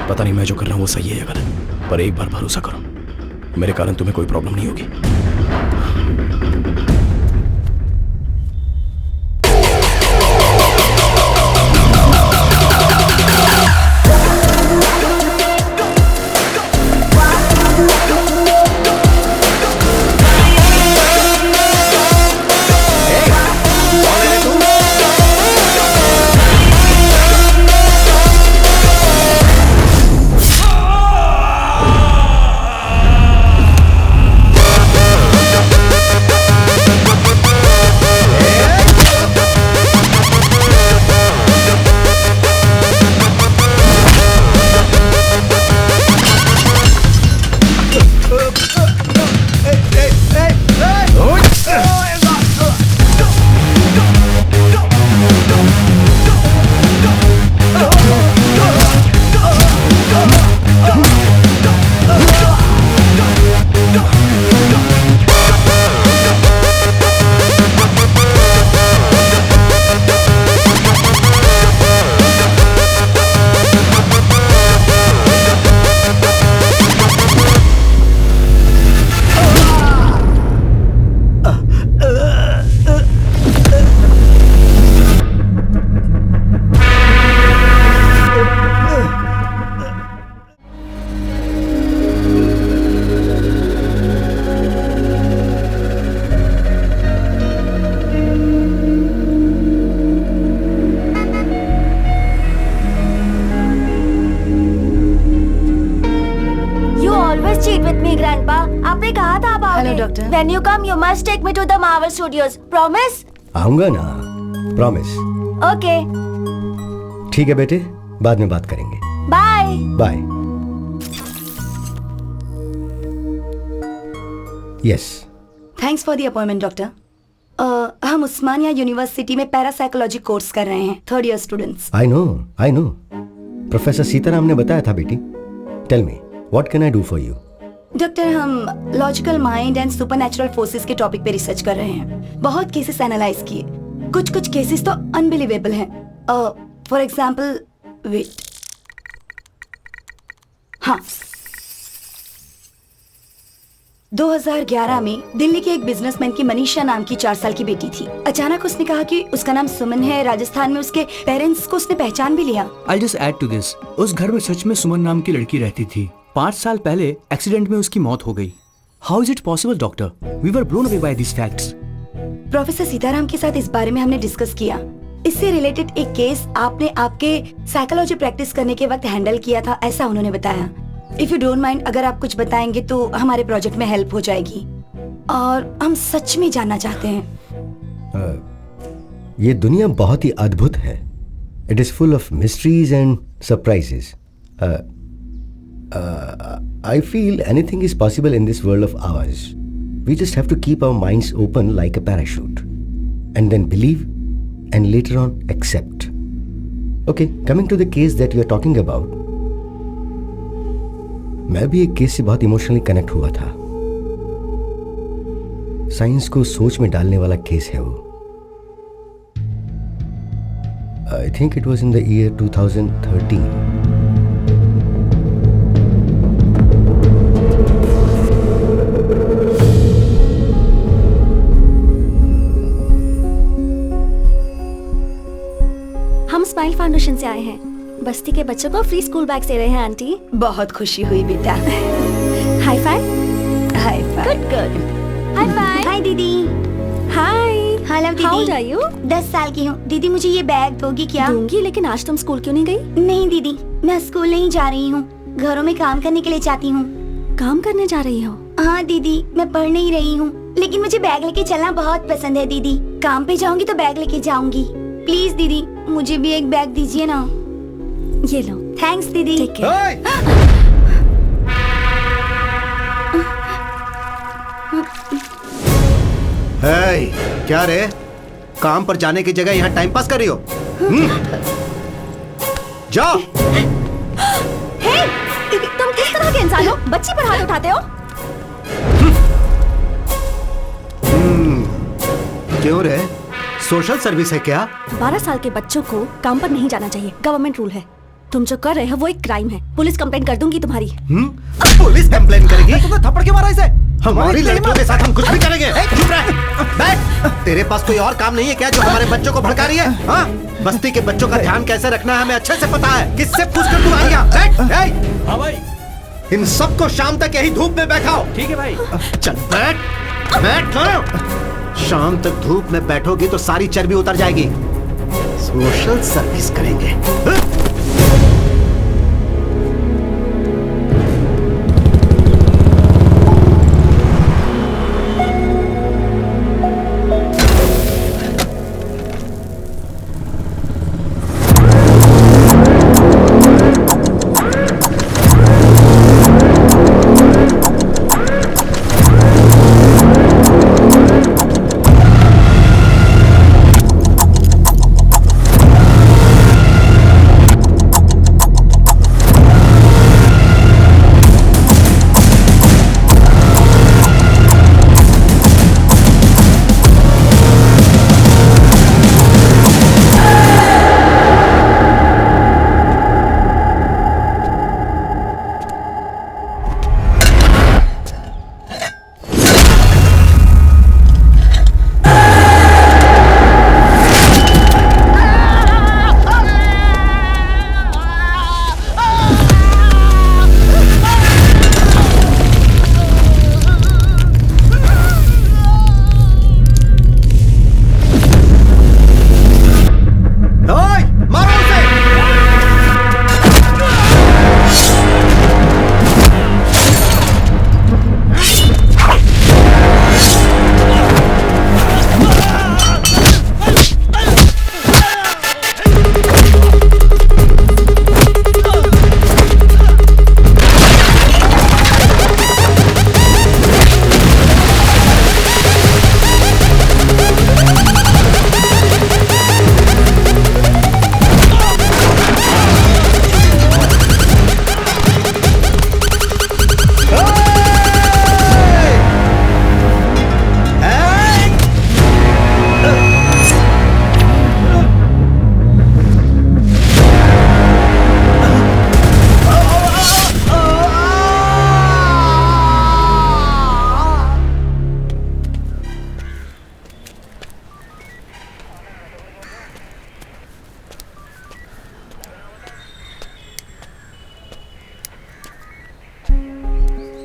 पता नहीं मैं जो कर रहा हूँ वो सही है या गलत, पर एक बार भरोसा करो, मेरे कारण तुम्हें कोई प्रॉब्लम नहीं होगी। When you come, you must take me to the Marvel Studios. Promise? आऊंगा ना, प्रॉमिस। Okay. ठीक है बेटे, बाद में बात करेंगे। Bye. Bye. Yes. Thanks for the appointment doctor. हम उस्मानिया यूनिवर्सिटी में पैरासाइकोलॉजी कोर्स कर रहे हैं, 3rd year students. I know. Professor Sitaram ने बताया था बेटी। Tell me, what can I do for you? Doctor, हम logical mind and supernatural forces के टॉपिक पे रिसर्च कर रहे हैं। बहुत केसेस एनालाइज किए, कुछ केसेस तो अनबिलीवेबल हैं। फॉर एग्जांपल, वेट, हाँ, 2011 में दिल्ली के एक बिजनेसमैन की मनीषा नाम की 4 साल की बेटी थी। अचानक उसने कहा कि उसका नाम सुमन है। राजस्थान में उसके पेरेंट्स को उसने पहचान भी लिया। I'll just add to this, उस घर में सच में सुमन नाम की लड़की रहती थी। 5 साल पहले एक्सीडेंट में उसकी मौत हो गई। How is it possible, doctor? We were blown away by these facts. Professor Sitaram के साथ इस बारे में हमने डिस्कस किया। इससे रिलेटेड एक केस आपने आपके साइकोलॉजी प्रैक्टिस करने के वक्त हैंडल किया था, ऐसा उन्होंने बताया। इफ यू डोंट माइंड, अगर आप कुछ बताएंगे तो हमारे प्रोजेक्ट में हेल्प हो जाएगी, और हम सच में जानना चाहते हैं। ये दुनिया बहुत ही अद्भुत है। It is full of mysteries and surprises. I feel anything is possible in this world of ours. We just have to keep our minds open like a parachute, and then believe, and later on accept. Okay, coming to the case that you are talking about, मैं भी एक case से बहुत emotionally connect हुआ था। Science को सोच में डालने वाला केस है वो। I think it was in the year 2013. हम स्माइल फाउंडेशन से आए हैं। बस्ती के बच्चों को फ्री स्कूल बैग दे रहे हैं आंटी। बहुत खुशी हुई बेटा। High five. High five. Good. High five. Hi दीदी। हाय। हेलो दीदी। How old are you? 10 साल की हूँ। दीदी मुझे ये बैग दोगी क्या? दूंगी, लेकिन आज तुम स्कूल क्यों नहीं गई? नहीं दीदी, मैं स्कूल नहीं जा रही हूँ, घरों में काम करने के लिए जाती हूँ। काम करने जा रही हो? हाँ दीदी, मैं पढ़ नहीं रही हूँ, लेकिन मुझे बैग लेके चलना बहुत पसंद है दीदी। काम पे जाऊंगी तो बैग लेके जाऊंगी। प्लीज दीदी, मुझे भी एक बैग दीजिए ना। ये लो। थैंक्स दीदी। क्या रे, काम पर जाने की जगह यहाँ टाइम पास कर रही हो? जाओ। हे, तुम किस तरह के इंसान हो? बच्ची पर हाथ उठाते हो? क्यों रे, सोशल सर्विस है क्या? 12 साल के बच्चों को काम पर नहीं जाना चाहिए, गवर्नमेंट रूल है। तुम जो कर रहे हो वो एक क्राइम है। पुलिस कंप्लेंट कर दूंगी तुम्हारी। पुलिस कंप्लेन करेगी? तुमने थप्पड़ क्यों मारा इसे? हमारी लड़कियों के साथ हम कुछ भी करेंगे। चुप रह, बैठ। तेरे पास कोई और काम नहीं है क्या जो हमारे बच्चों को भड़का रही है? हाँ, बस्ती के बच्चों का ध्यान कैसे रखना है हमें अच्छे से पता है। किससे पूछकर तू आई यहाँ? बैठ। हाँ भाई। इन सबको शाम तक यही धूप में बैठाओ। ठीक है भाई। चल बैठ, बैठ ना। शाम तक धूप में बैठोगी तो सारी चर्बी उतर जाएगी। सोशल सर्विस करेंगे।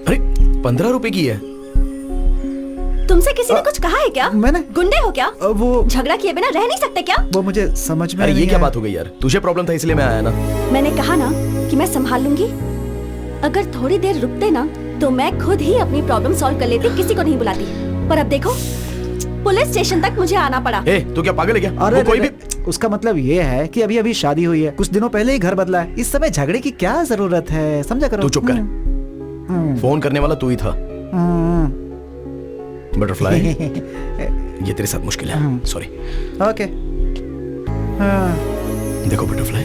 अरे 15 रुपए की है। तुमसे किसी ने कुछ कहा है क्या? मैंने? गुंडे हो क्या? वो झगड़ा किए बिना रह नहीं सकते क्या? वो मुझे समझ में अरे ये नहीं क्या आया। बात हो गई यार? तुझे प्रॉब्लम था इसलिए मैं आया ना। मैंने कहा ना कि मैं संभाल लूंगी। अगर थोड़ी देर रुकते ना तो मैं खुद ही अपनी प्रॉब्लम सॉल्व कर लेती, किसी को नहीं बुलाती। पर अब देखो, पुलिस स्टेशन तक मुझे आना पड़ा। ए, तू क्या पागल है क्या? अरे वो कोई भी उसका मतलब ये है कि अभी अभी शादी हुई है, कुछ दिनों पहले ही घर बदला है। इस समय झगड़े की क्या जरूरत है, समझा करो। तू चुप कर। फोन करने वाला तू ही था। बटरफ्लाई, ये तेरे साथ मुश्किल है। सॉरी। ओके। देखो butterfly,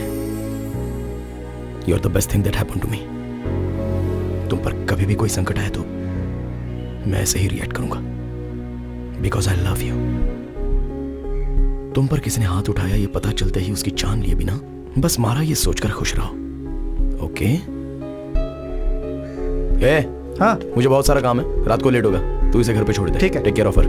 you are the best thing that happened to me. तुम पर कभी भी कोई संकट आए तो मैं ऐसे ही रिएक्ट करूंगा, बिकॉज आई लव यू। तुम पर किसी ने हाथ उठाया ये पता चलते ही उसकी जान लिए बिना बस मारा, ये सोचकर खुश रहो। ओके? हाँ, मुझे बहुत सारा काम है, रात को लेट होगा, तू इसे घर पे छोड़ दे। ठीक है। Take care of her.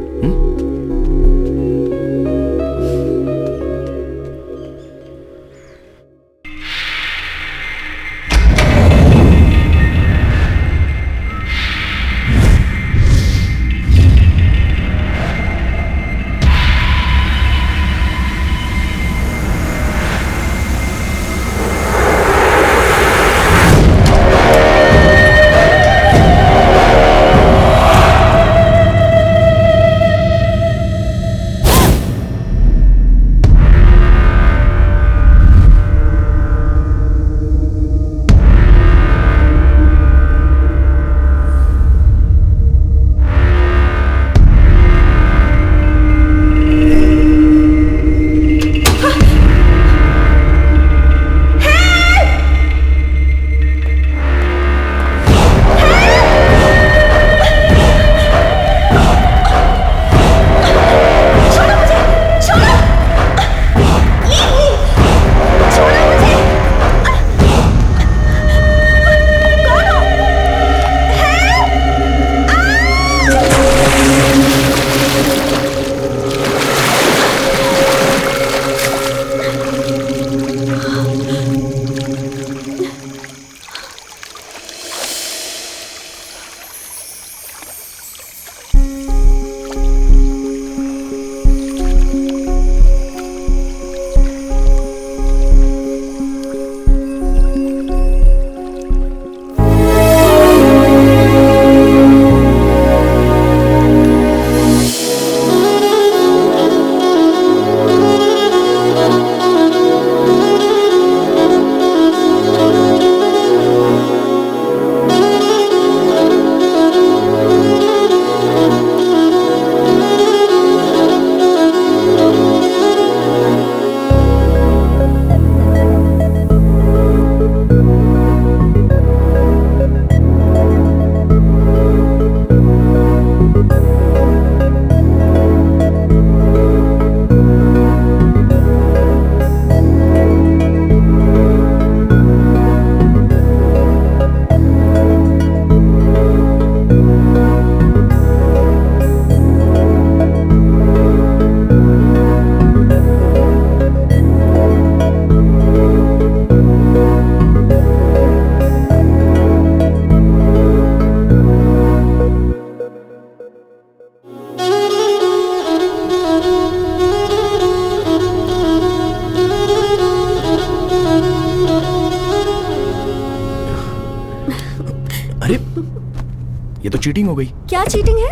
अरे ये तो चीटिंग हो गई। क्या चीटिंग है?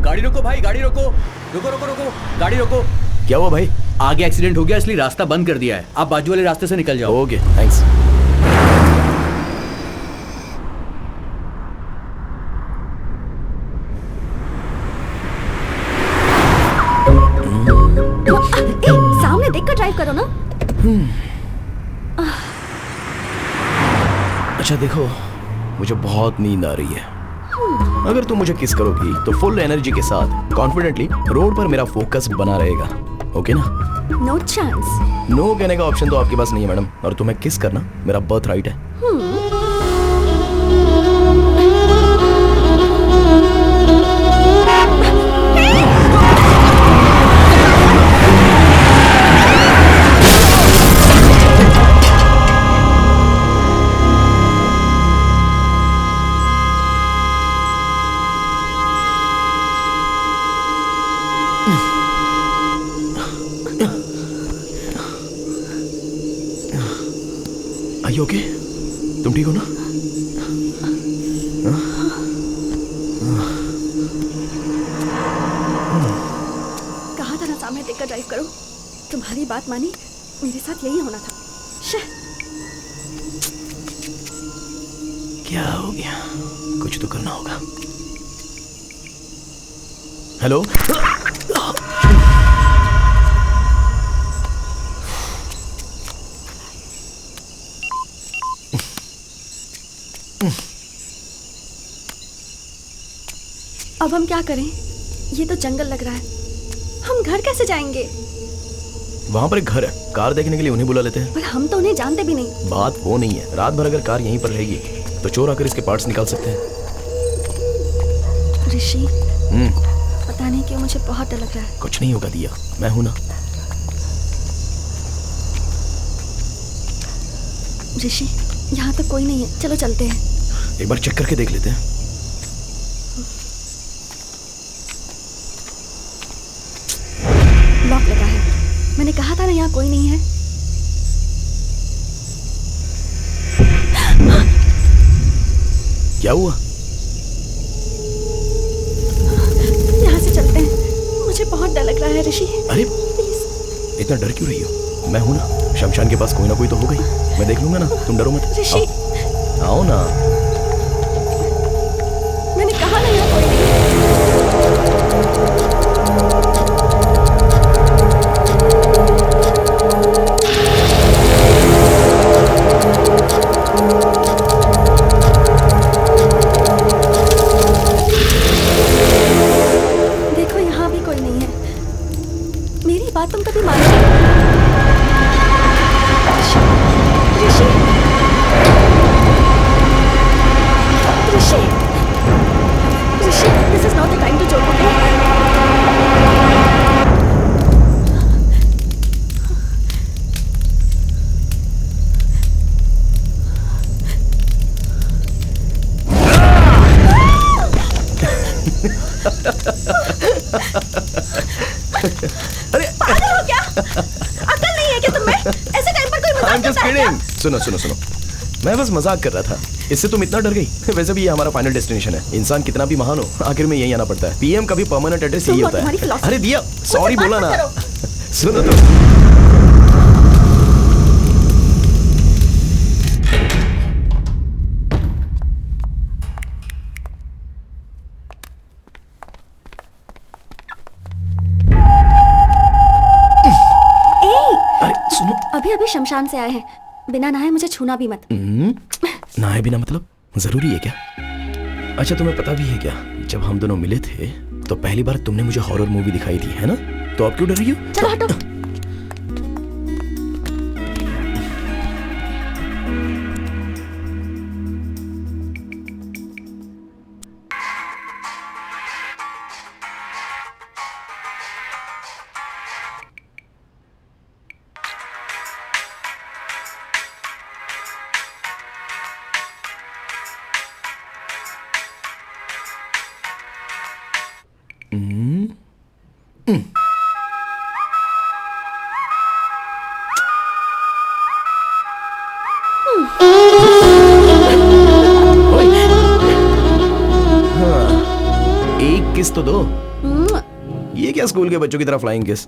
गाड़ी रोको भाई, गाड़ी रोको, रुको रुको रुको, गाड़ी रोको। क्या हुआ भाई? आगे एक्सीडेंट हो गया इसलिए रास्ता बंद कर दिया है, आप बाजू वाले रास्ते से निकल जाओ। Okay thanks. सामने देखकर ड्राइव करो ना। अच्छा देखो, मुझे बहुत नींद आ रही है। अगर तुम मुझे किस करोगी तो फुल एनर्जी के साथ कॉन्फिडेंटली रोड पर मेरा फोकस बना रहेगा। ओके ना? No chance. नो कहने का ऑप्शन तो आपके पास नहीं है मैडम, और तुम्हें किस करना मेरा बर्थ राइट है। Are you okay? तुम ठीक हो ना? कहा था ना सामने देखकर ड्राइव करो। तुम्हारी बात मानी, मेरे साथ यही होना था। शे। क्या हो गया? कुछ तो करना होगा। हेलो? अब हम क्या करें? ये तो जंगल लग रहा है। हम घर कैसे जाएंगे? वहाँ पर एक घर है, कार देखने के लिए उन्हें बुला लेते हैं। पर हम तो उन्हें जानते भी नहीं। बात वो नहीं है, रात भर अगर कार यहीं पर रहेगी तो चोर आकर इसके पार्ट्स निकाल सकते हैं। ऋषि, पता नहीं क्यों मुझे बहुत डर लग रहा है। कुछ नहीं होगा दिया, मैं हूं ना। ऋषि, यहाँ तो कोई नहीं है, चलो चलते हैं। एक बार चेक करके देख लेते हैं। लॉक लगा है। मैंने कहा था ना यहाँ कोई नहीं है। क्या हुआ? यहाँ से चलते हैं, मुझे बहुत डर लग रहा है ऋषि। अरे इतना डर क्यों रही हो? मैं हूं ना, शमशान के पास कोई ना कोई तो होगा ही। मैं देख लूंगा ना, तुम डरो मत। ऋषि, आओ ना। मैंने कहा ना यहाँ कोई नहीं है। देखो यहाँ भी कोई नहीं है। मेरी बात तुम कभी मानो? ऋषि, ऋषि, ऋषि, this is not the time to joke, okay? अरे पागल हो क्या? अकल नहीं है क्या तुम्हें? ऐसे टाइम पर कोई मजाक करता है क्या? सुनो सुनो सुनो, मैं बस मजाक कर रहा था। इससे तुम इतना डर गई? वैसे भी ये हमारा फाइनल डेस्टिनेशन है। इंसान कितना भी महान हो, आखिर में यही आना पड़ता है। पीएम का भी परमानेंट एड्रेस यही होता है। अरे दिया, सॉरी बोला ना। सुनो तो। अभी अभी शमशान से आए हैं, बिना नहाए मुझे छूना भी मत। नहाए बिना मतलब जरूरी है क्या? अच्छा तुम्हें पता भी है क्या, जब हम दोनों मिले थे तो पहली बार तुमने मुझे हॉरर मूवी दिखाई थी, है ना? तो अब क्यों डर रही हो? चलो हटो। किस तो दो। ये क्या स्कूल के बच्चों की तरह flying kiss?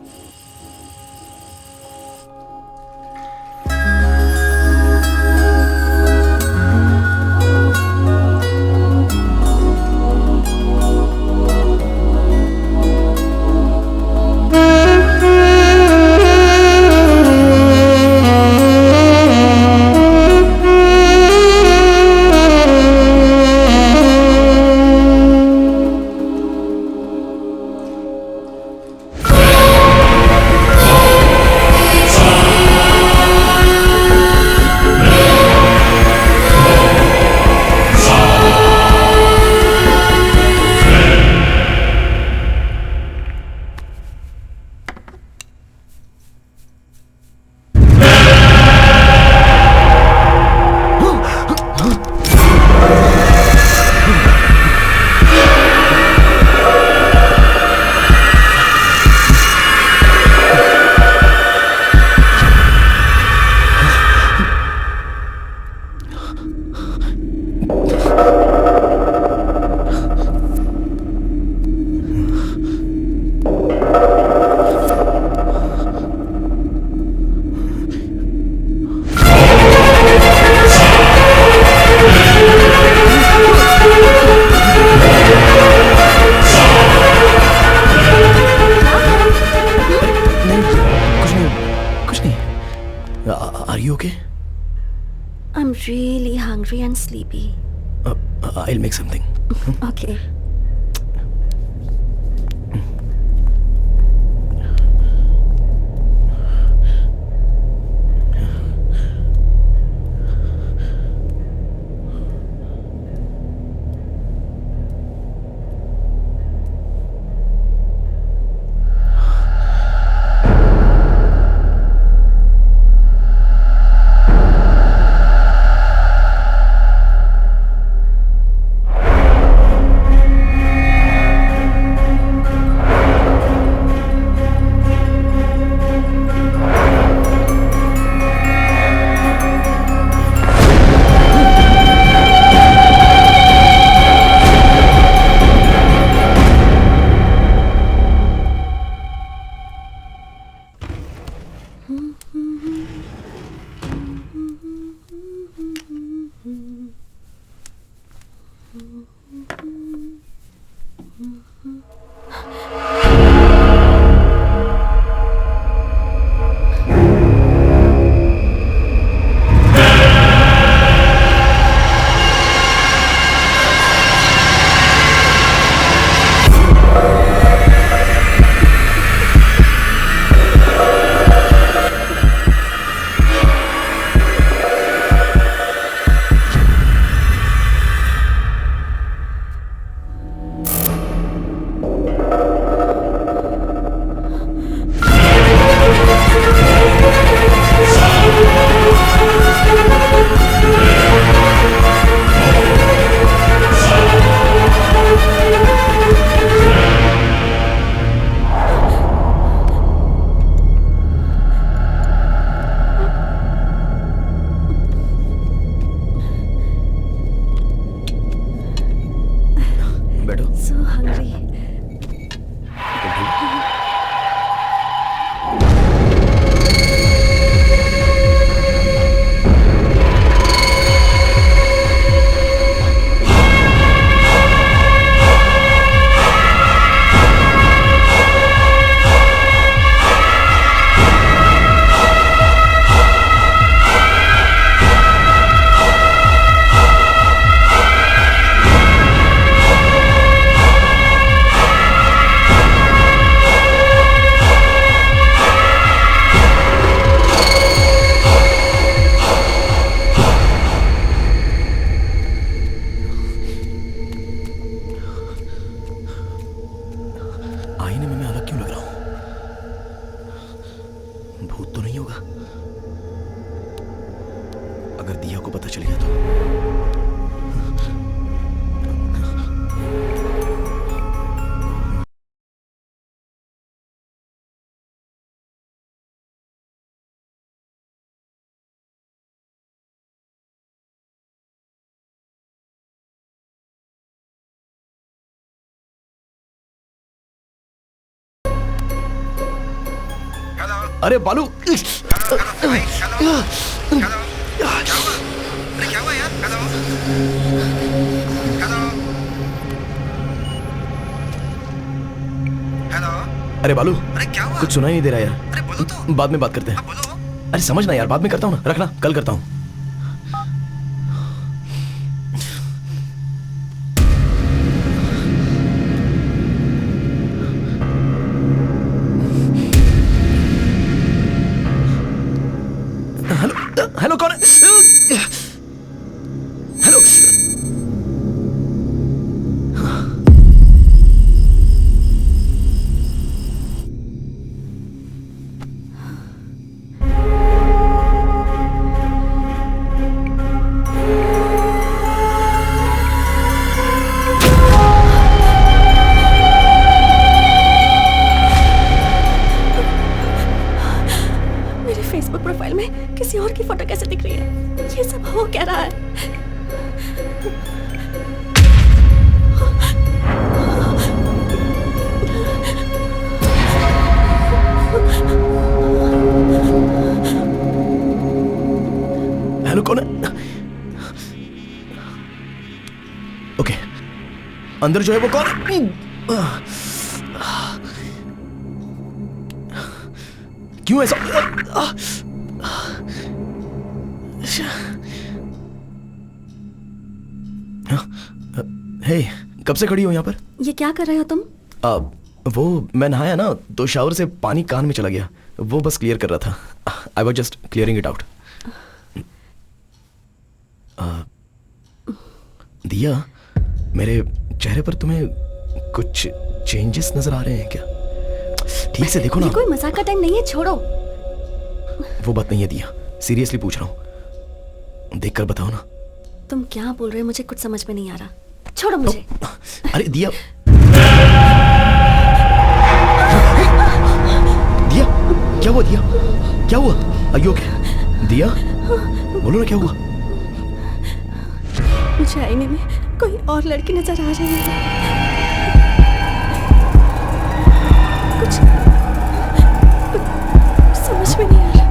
Are you okay? I'm really hungry and sleepy. I'll make something. Okay. अरे बालू, अरे क्या हुआ यार? हेलो। अरे बालू, अरे क्या हुआ? कुछ सुनाई नहीं दे रहा यार। अरे बोलो तो। बाद में बात करते हैं। बोलो। अरे समझना यार, बाद में करता हूँ ना, रखना, कल करता हूँ। हेलो हेलो, कौन है? हेलो। मेरे फेसबुक प्रोफाइल में किसी और की फोटो कैसे दिख रही है? ये सब हो क्या रहा है? हेलो, कौन है? ओके, अंदर जो है वो कौन है? क्यों ऐसा? हे, कब से खड़ी हो यहाँ पर? ये क्या कर रहे हो तुम? वो मैं नहाया ना, तो शावर से पानी कान में चला गया, वो बस क्लियर कर रहा था। I was just clearing it out. दिया, मेरे चेहरे पर तुम्हें कुछ चेंजेस नजर आ रहे हैं क्या? ठीक से देखो ना। ये कोई मजाक का टाइम नहीं है, छोड़ो। वो बात नहीं है दिया, सीरियसली पूछ रहा हूँ, देखकर बताओ ना। तुम क्या बोल रहे हो, मुझे कुछ समझ में नहीं आ रहा। छोड़ो मुझे। अरे दिया, दिया, क्या हुआ? दिया, क्या हुआ? Are you okay? दिया, बोलो ना क्या हुआ? मुझे आईने में कोई और लड़की नजर आ रही है। कुछ समझ में नहीं आ रहा,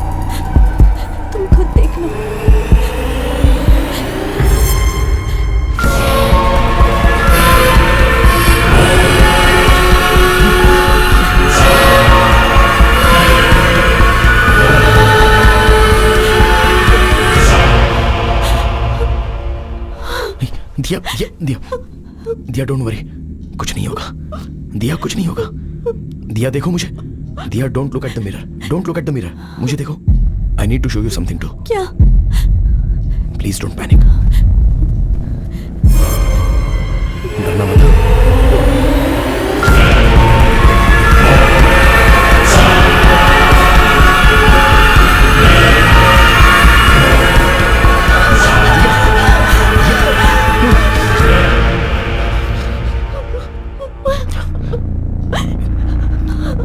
तुम खुद देख लो। दिया, दिया, दिया, डोंट वरी, कुछ नहीं होगा। दिया, कुछ नहीं होगा। दिया, देखो मुझे। Diya, don't look at the mirror, don't look at the mirror, मुझे देखो। I need to show you something too. क्या? प्लीज डोंट पैनिक, डरना मत।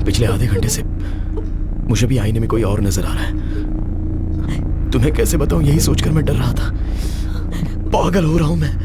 पिछले आधे घंटे से मुझे भी आईने में कोई और नजर आ रहा है। तुम्हें कैसे बताऊं, यही सोचकर मैं डर रहा था। पागल हो रहा हूं मैं।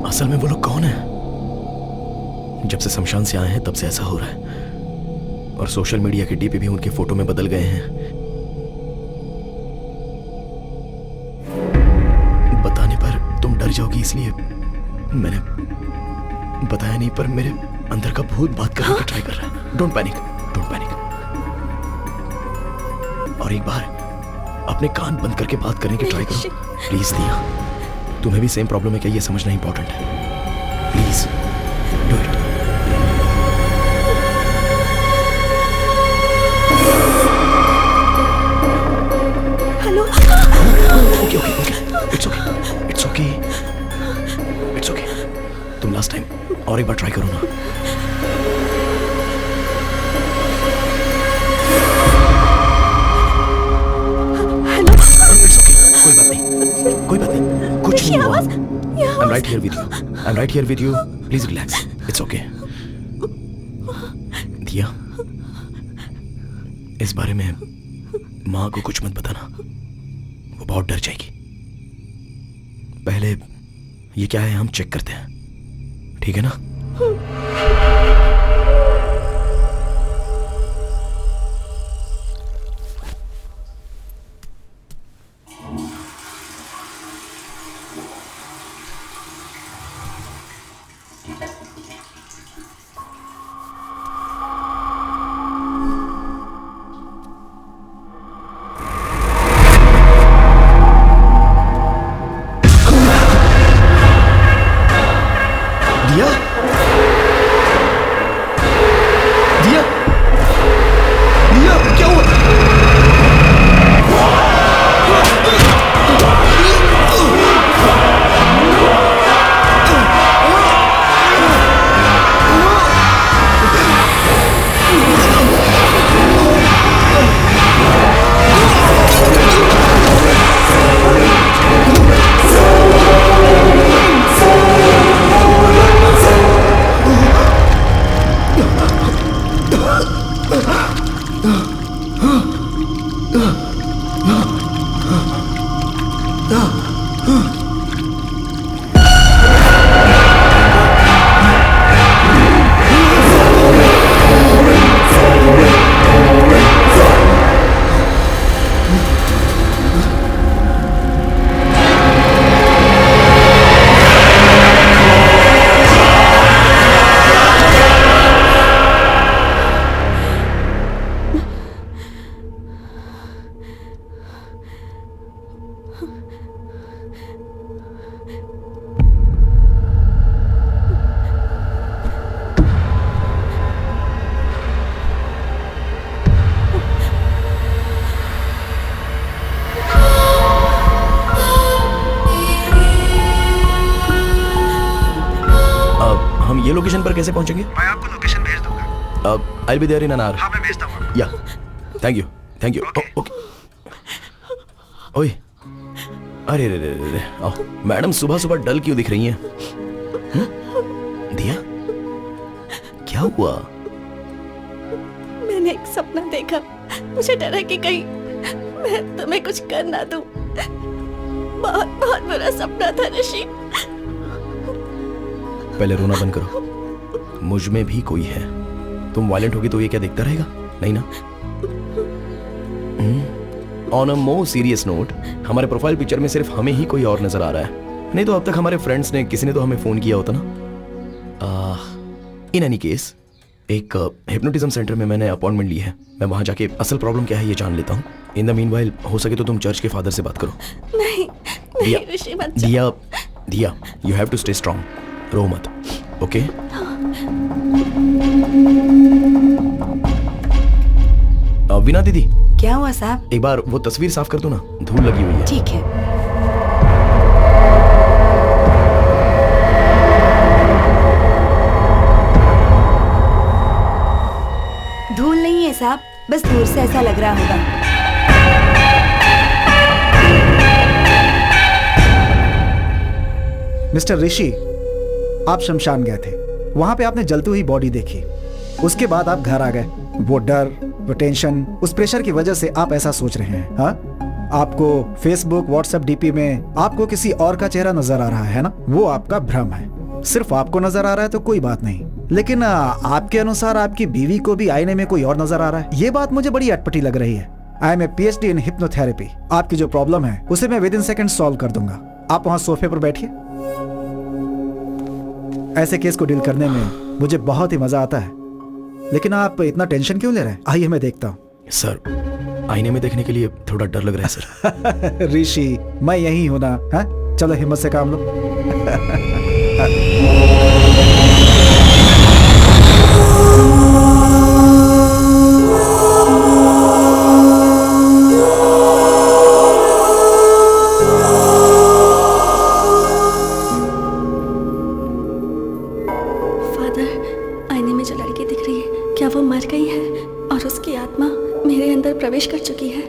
असल में वो लोग कौन है? जब से शमशान से आए हैं तब से ऐसा हो रहा है, और सोशल मीडिया के डीपी भी उनके फोटो में बदल गए हैं। बताने पर तुम डर जाओगी, इसलिए मैंने बताया नहीं, पर मेरे अंदर का भूत बात करने का ट्राई कर रहा है। Don't panic, don't panic. और एक बार अपने कान बंद करके बात करने की ट्राई करो प्लीज। दिया, तुम्हें भी सेम प्रॉब्लम है क्या, ये समझना इंपॉर्टेंट है। Please do it. Hello. Okay okay okay, it's okay, it's okay, it's okay. तुम लास्ट टाइम और एक बार ट्राई करो ना। इट्स ओके, कोई बात नहीं, कोई बात नहीं, कुछ नहीं हुआ। I am right here with you, I am right here with you, please relax, it's okay. दिया, इस बारे में माँ को कुछ मत बताना, वो बहुत डर जाएगी। पहले ये क्या है हम चेक करते हैं, ठीक है ना? दिया, दिया, दिया, क्या हुआ? हम ये लोकेशन पर कैसे पहुंचेंगे? मैं आपको लोकेशन भेज दूंगा। I'll be there in an hour. हाँ, मैं भेजता हूँ। Yeah. Thank you. Thank you. Okay. Okay. ओए, अरे रे रे रे रे, आओ। मैडम सुबह सुबह डल क्यों दिख रही हैं? दिया, क्या हुआ? मैंने एक सपना देखा, मुझे डर है कि कहीं मैं तुम्हें कुछ कर ना दूं। बहुत बहुत बुरा सपना था ऋषि। पहले रोना बंद करो, मुझ में भी कोई है। तुम वायलेंट होगी तो ये क्या देखता रहेगा? नहीं ना? On a more serious note, हमारे प्रोफाइल पिक्चर में सिर्फ हमें ही कोई और नजर आ रहा है, नहीं तो अब तक हमारे फ्रेंड्स ने किसी ने तो हमें फोन किया होता ना। इन एनी केस, एक हिप्नोटिज्म सेंटर में मैंने अपॉइंटमेंट ली है। मैं वहां जाके असल प्रॉब्लम क्या है ये जान लेता हूँ। इन द मीनवाइल हो सके तो तुम चर्च के फादर से बात करो। नहीं दिया, नहीं ऋषि मत जाओ। Diya, Diya, you have to stay strong, रो मत, ओके? वीना दीदी, क्या हुआ साहब? एक बार वो तस्वीर साफ कर दो ना, धूल लगी हुई है। ठीक है। धूल नहीं है साहब, बस दूर से ऐसा लग रहा होगा। मिस्टर ऋषि, आप शमशान गए थे, वहां पे आपने जलती हुई बॉडी देखी, उसके बाद आप घर आ गए। वो डर, वो टेंशन, उस प्रेशर की वजह से आप ऐसा सोच रहे हैं। हाँ, आपको फेसबुक व्हाट्सएप डीपी में आपको किसी और का चेहरा नजर आ रहा है ना, वो आपका भ्रम है। सिर्फ आपको नजर आ रहा है तो कोई बात नहीं, लेकिन आपके अनुसार आपकी बीवी को भी आईने में कोई और नजर आ रहा है। ये बात मुझे बड़ी अटपटी लग रही है। I am a PhD in hypnotherapy. आपकी जो प्रॉब्लम है उसे मैं विद इन सेकंड सॉल्व कर दूंगा। आप वहां सोफे पर बैठिए। ऐसे केस को डील करने में मुझे बहुत ही मजा आता है, लेकिन आप इतना टेंशन क्यों ले रहे हैं? आइए मैं देखता हूँ। सर, आईने में देखने के लिए थोड़ा डर लग रहा है सर। ऋषि, मैं यही हूं ना। हाँ, चलो हिम्मत से काम लो। मेरे अंदर प्रवेश कर चुकी है।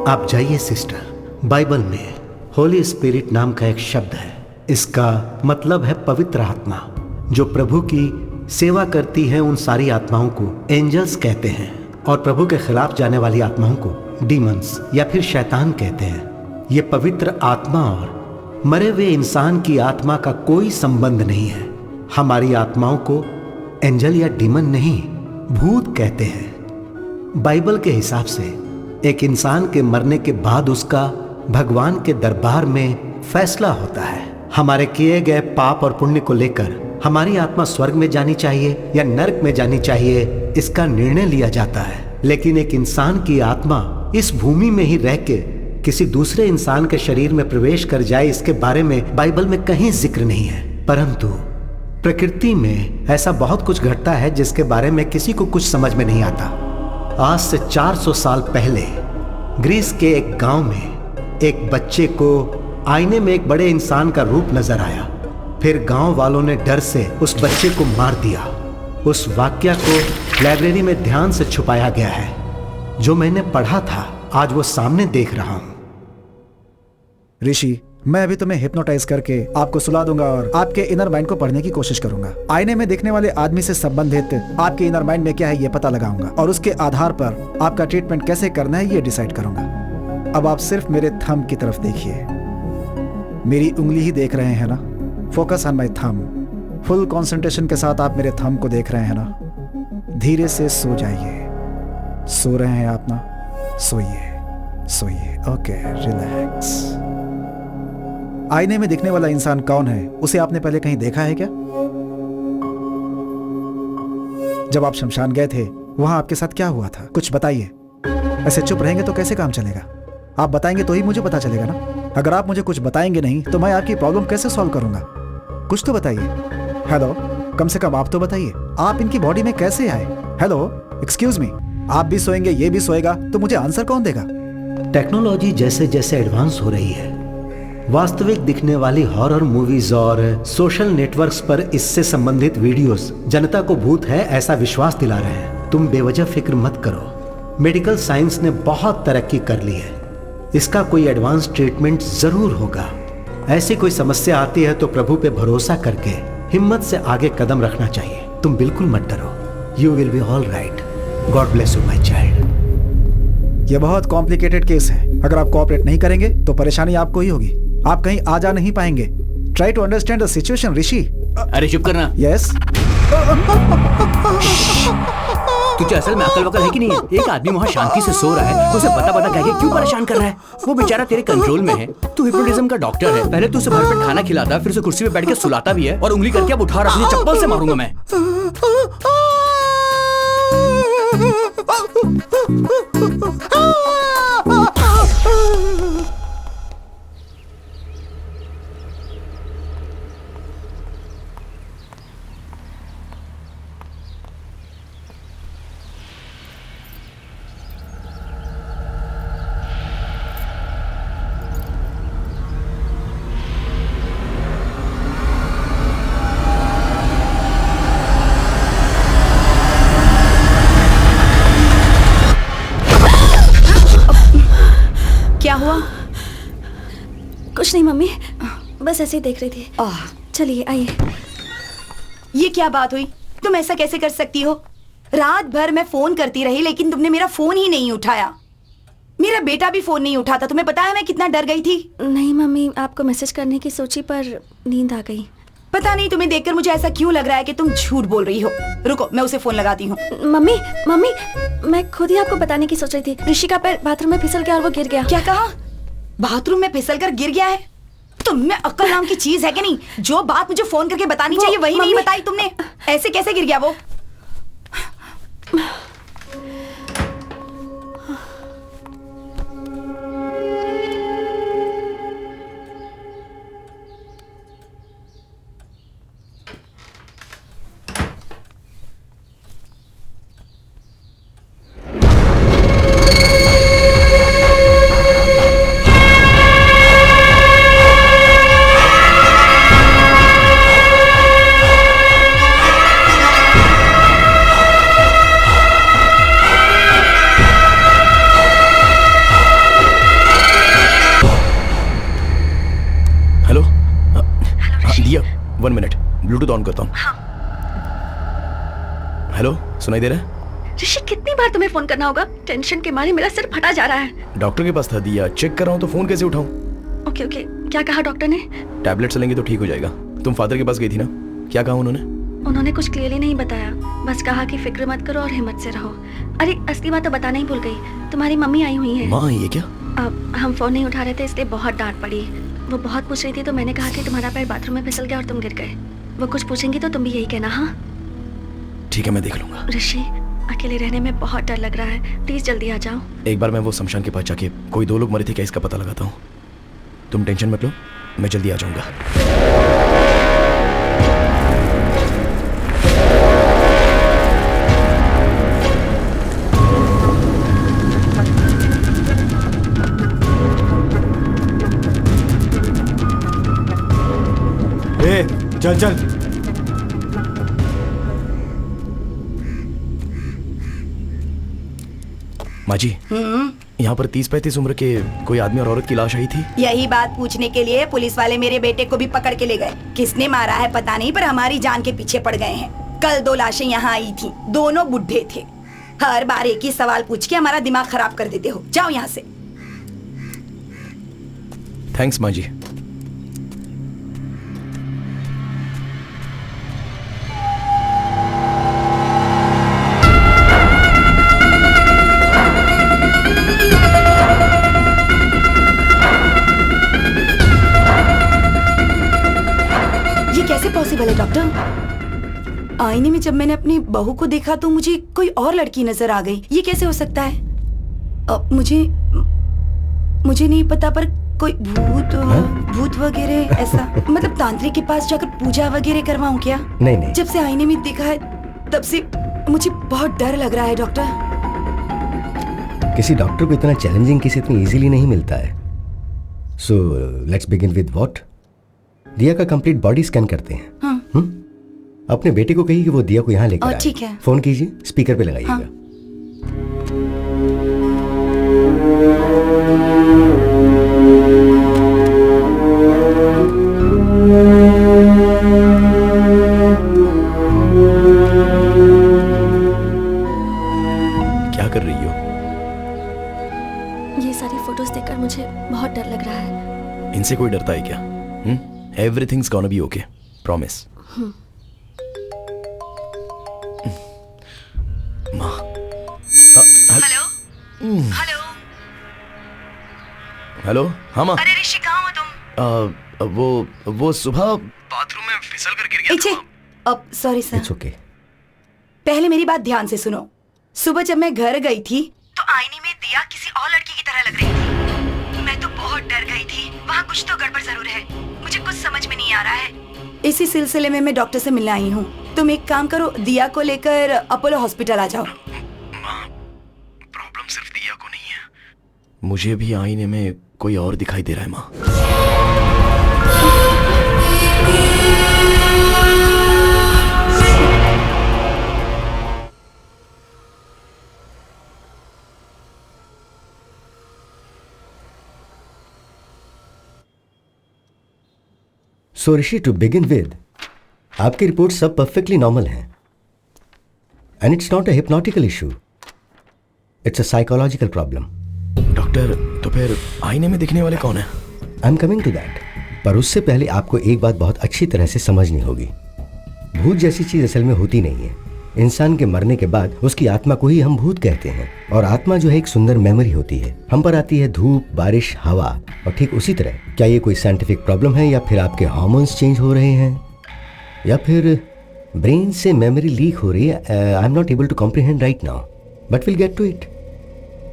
आप जाइए सिस्टर। बाइबल में होली स्पिरिट नाम का एक शब्द है। इसका मतलब है पवित्र आत्मा। जो प्रभु की सेवा करती है उन सारी आत्माओं को एंजल्स कहते हैं, और प्रभु के खिलाफ जाने वाली आत्माओं को डीमंस या फिर शैतान कहते हैं। ये पवित्र आत्मा और मरे हुए इंसान की आत्मा का कोई संबंध नहीं है। हमारी आत्माओं को एंजल या डीमन नहीं, भूत कहते हैं। बाइबल के हिसाब से एक इंसान के मरने के बाद उसका भगवान के दरबार में फैसला होता है। हमारे किए गए पाप और पुण्य को लेकर हमारी आत्मा स्वर्ग में जानी चाहिए या नरक में जानी चाहिए, इसका निर्णय लिया जाता है। लेकिन एक इंसान की आत्मा इस भूमि में ही रह के किसी दूसरे इंसान के शरीर में प्रवेश कर जाए, इसके बारे में बाइबल में कहीं जिक्र नहीं है। परंतु प्रकृति में ऐसा बहुत कुछ घटता है जिसके बारे में किसी को कुछ समझ में नहीं आता। आज से 400 साल पहले ग्रीस के एक गांव में एक बच्चे को आईने में एक बड़े इंसान का रूप नजर आया। फिर गांव वालों ने डर से उस बच्चे को मार दिया। उस वाक्य को लाइब्रेरी में ध्यान से छुपाया गया है। जो मैंने पढ़ा था आज वो सामने देख रहा हूं। ऋषि, मैं अभी तुम्हें हिप्नोटाइज करके आपको सुला दूंगा और आपके इनर माइंड को पढ़ने की कोशिश करूंगा। आईने में देखने वाले आदमी से संबंधित आपके इनर माइंड में क्या है ये पता लगाऊंगा और उसके आधार पर आपका ट्रीटमेंट कैसे करना है ये डिसाइड करूंगा। अब आप सिर्फ मेरे थंब की तरफ देखिए। मेरी उंगली ही देख रहे हैं ना? Focus on my thumb. Full concentration के साथ आप मेरे थंब को देख रहे हैं ना? धीरे से सो जाइए। सो रहे हैं आप ना? सोइए सोइए। Okay, relax. आईने में दिखने वाला इंसान कौन है, उसे आपने पहले कहीं देखा है क्या? जब आप शमशान गए थे वहां आपके साथ क्या हुआ था, कुछ बताइए। ऐसे चुप रहेंगे तो कैसे काम चलेगा? आप बताएंगे तो ही मुझे पता चलेगा ना। अगर आप मुझे कुछ बताएंगे नहीं तो मैं आपकी प्रॉब्लम कैसे सॉल्व करूंगा? कुछ तो बताइए। हेलो, कम से कम आप तो बताइए, आप इनकी बॉडी में कैसे आए? हेलो, एक्सक्यूज मी, आप भी सोएंगे ये भी सोएगा तो मुझे आंसर कौन देगा? टेक्नोलॉजी जैसे जैसे एडवांस हो रही है, वास्तविक दिखने वाली हॉरर मूवीज और सोशल नेटवर्क्स पर इससे संबंधित वीडियोस जनता को भूत है ऐसा विश्वास दिला रहे हैं। तुम बेवजह फिक्र मत करो। मेडिकल साइंस ने बहुत तरक्की कर ली है। इसका कोई एडवांस ट्रीटमेंट जरूर होगा। ऐसी कोई समस्या आती है तो प्रभु पे भरोसा करके हिम्मत से आगे कदम रखना चाहिए। तुम बिल्कुल मत डरो। You will be all right. God bless you my child. ये बहुत कॉम्प्लिकेटेड केस है। अगर आप कोऑपरेट नहीं करेंगे तो परेशानी आपको ही होगी। आप कहीं आ जा नहीं पाएंगे। Try to understand the situation Rishi. अरे चुप करना। यस। तुझे असल में अकल वकल है कि नहीं है? एक आदमी वहाँ शांति से सो रहा है, उसे बता बता कह के क्यों परेशान कर रहा है? वो बेचारा तेरे कंट्रोल में है। तू हिप्नोटिज्म का डॉक्टर है। पहले तू उसे भरपेट खाना खिलाता, फिर उसे कुर्सी पे बैठ के सुलाता भी है और उंगली करके अब उठा रहा है। चप्पल से मारूंगा मैं। क्या हुआ? कुछ नहीं मम्मी, बस ऐसे ही देख रही थी। चलिए आइए। ये क्या बात हुई? तुम ऐसा कैसे कर सकती हो? रात भर मैं फोन करती रही लेकिन तुमने मेरा फोन ही नहीं उठाया। मेरा बेटा भी फोन नहीं उठाता। तुम्हें पता है मैं कितना डर गई थी? नहीं मम्मी, आपको मैसेज करने की सोची पर नींद आ गई। पता नहीं तुम्हें देखकर मुझे ऐसा क्यों लग रहा है कि तुम झूठ बोल रही हो। रुको, मैं उसे फोन लगाती हूँ। मम्मी मम्मी, मैं खुद ही आपको बताने की सोच रही थी। ऋषि का पैर बाथरूम में फिसल गया और वो गिर गया। क्या कहा? बाथरूम में फिसलकर गिर गया है? तुम में अक्ल नाम की चीज है कि नहीं? जो बात मुझे फोन करके बतानी चाहिए वही नहीं बताई तुमने। ऐसे कैसे गिर गया वो? 1 मिनट, ब्लूटूथ ऑन करता हूँ। हेलो, सुनाई दे रहा है? ऋषि, कितनी बार तुम्हें फोन करना होगा? टेंशन के मारे मेरा सिर फटा जा रहा है। डॉक्टर के पास था दिया, चेक कर रहा हूँ तो फोन कैसे उठाऊं? ओके ओके, क्या कहा डॉक्टर ने? टैबलेट्स लेंगे तो ठीक हो जाएगा। तुम फादर के पास गई थी ना, क्या कहा उन्होंने? उन्होंने कुछ क्लियरली नहीं बताया, बस कहा कि फिक्र मत करो और हिम्मत से रहो। अरे असली बात तो बताना ही भूल गई, तुम्हारी मम्मी आई हुई है। माँ, ये क्या? अब हम फोन नहीं उठा रहे थे इसलिए बहुत डांट पड़ी। वो बहुत पूछ रही थी तो मैंने कहा कि तुम्हारा पैर बाथरूम में फिसल गया और तुम गिर गए। वो कुछ पूछेंगी तो तुम भी यही कहना। हाँ ठीक है, मैं देख लूंगा। ऋषि, अकेले रहने में बहुत डर लग रहा है, प्लीज जल्दी आ जाओ। एक बार मैं वो शमशान के पास जाके कोई 2 लोग मरे थे क्या इसका पता लगाता हूँ। तुम टेंशन मत लो, मैं जल्दी आ जाऊंगा। चल चल। माँ जी, यहाँ पर 30-35 उम्र के कोई आदमी और औरत की लाश आई थी। यही बात पूछने के लिए पुलिस वाले मेरे बेटे को भी पकड़ के ले गए। किसने मारा है पता नहीं, पर हमारी जान के पीछे पड़ गए हैं। कल 2 लाशें यहाँ आई थी, दोनों बुढ़े थे। हर बार एक ही सवाल पूछ के हमारा दिमाग खराब कर देते हो। जाओ यहाँ से। थैंक्स माँ जी। पॉसिबल है डॉक्टर? आईने में जब मैंने अपनी बहू को देखा तो मुझे कोई और लड़की नजर आ गई। ये कैसे हो सकता है? मुझे नहीं पता, पर कोई भूत वगैरह ऐसा। मतलब तांत्रिक के पास जाकर पूजा वगैरह करवाऊं क्या? नहीं। जब से आईने में देखा है तब से मुझे बहुत डर लग रहा है डॉक्टर। किसी डॉक्टर को इतना चैलेंजिंग केस इतनी इजीली नहीं मिलता है। So let's begin with what? दिया का कंप्लीट बॉडी स्कैन करते हैं। हाँ। अपने बेटे को कहिए कि वो दिया को यहाँ लेकर आए। ठीक है। फोन कीजिए, स्पीकर पे लगाइएगा। हाँ। क्या कर रही हो? ये सारी फोटोज देखकर मुझे बहुत डर लग रहा है। इनसे कोई डरता है क्या? Everything's gonna be okay. Promise. माँ। हेलो। हेलो। हेलो। हाँ माँ। अरे ऋषि, कहाँ हो तुम? वो सुबह बाथरूम में फिसल कर गिर गया था। अब सॉरी सर। It's okay. पहले मेरी बात ध्यान से सुनो। सुबह जब मैं घर गई थी तो आईने में दिया किसी और लड़की की तरह लग रही थी। मैं तो बहुत डर गई थी। वहाँ कुछ तो गड़बड़ जरूर है, मुझे कुछ समझ में नहीं आ रहा है। इसी सिलसिले में मैं डॉक्टर से मिलने आई हूँ। तुम एक काम करो, दिया को लेकर अपोलो हॉस्पिटल आ जाओ। माँ, प्रॉब्लम सिर्फ दिया को नहीं है, मुझे भी आईने में कोई और दिखाई दे रहा है माँ। So Rishi, to begin with, आपकी रिपोर्ट सब परफेक्टली नॉर्मल हैं। And it's not a hypnotical issue, it's a psychological problem. Doctor, तो फिर आईने में दिखने वाले कौन है? I am coming to that, पर उससे पहले आपको एक बात बहुत अच्छी तरह से समझनी होगी। भूत जैसी चीज असल में होती नहीं है। इंसान के मरने के बाद उसकी आत्मा को ही हम भूत कहते हैं। और आत्मा जो है एक सुंदर मेमोरी होती है। हम पर आती है धूप, बारिश, हवा, और ठीक उसी तरह क्या ये कोई साइंटिफिक प्रॉब्लम है, या फिर आपके हार्मोन्स चेंज हो रहे हैं, या फिर ब्रेन से मेमोरी लीक हो रही है? I am not able to comprehend right now, but will get to it.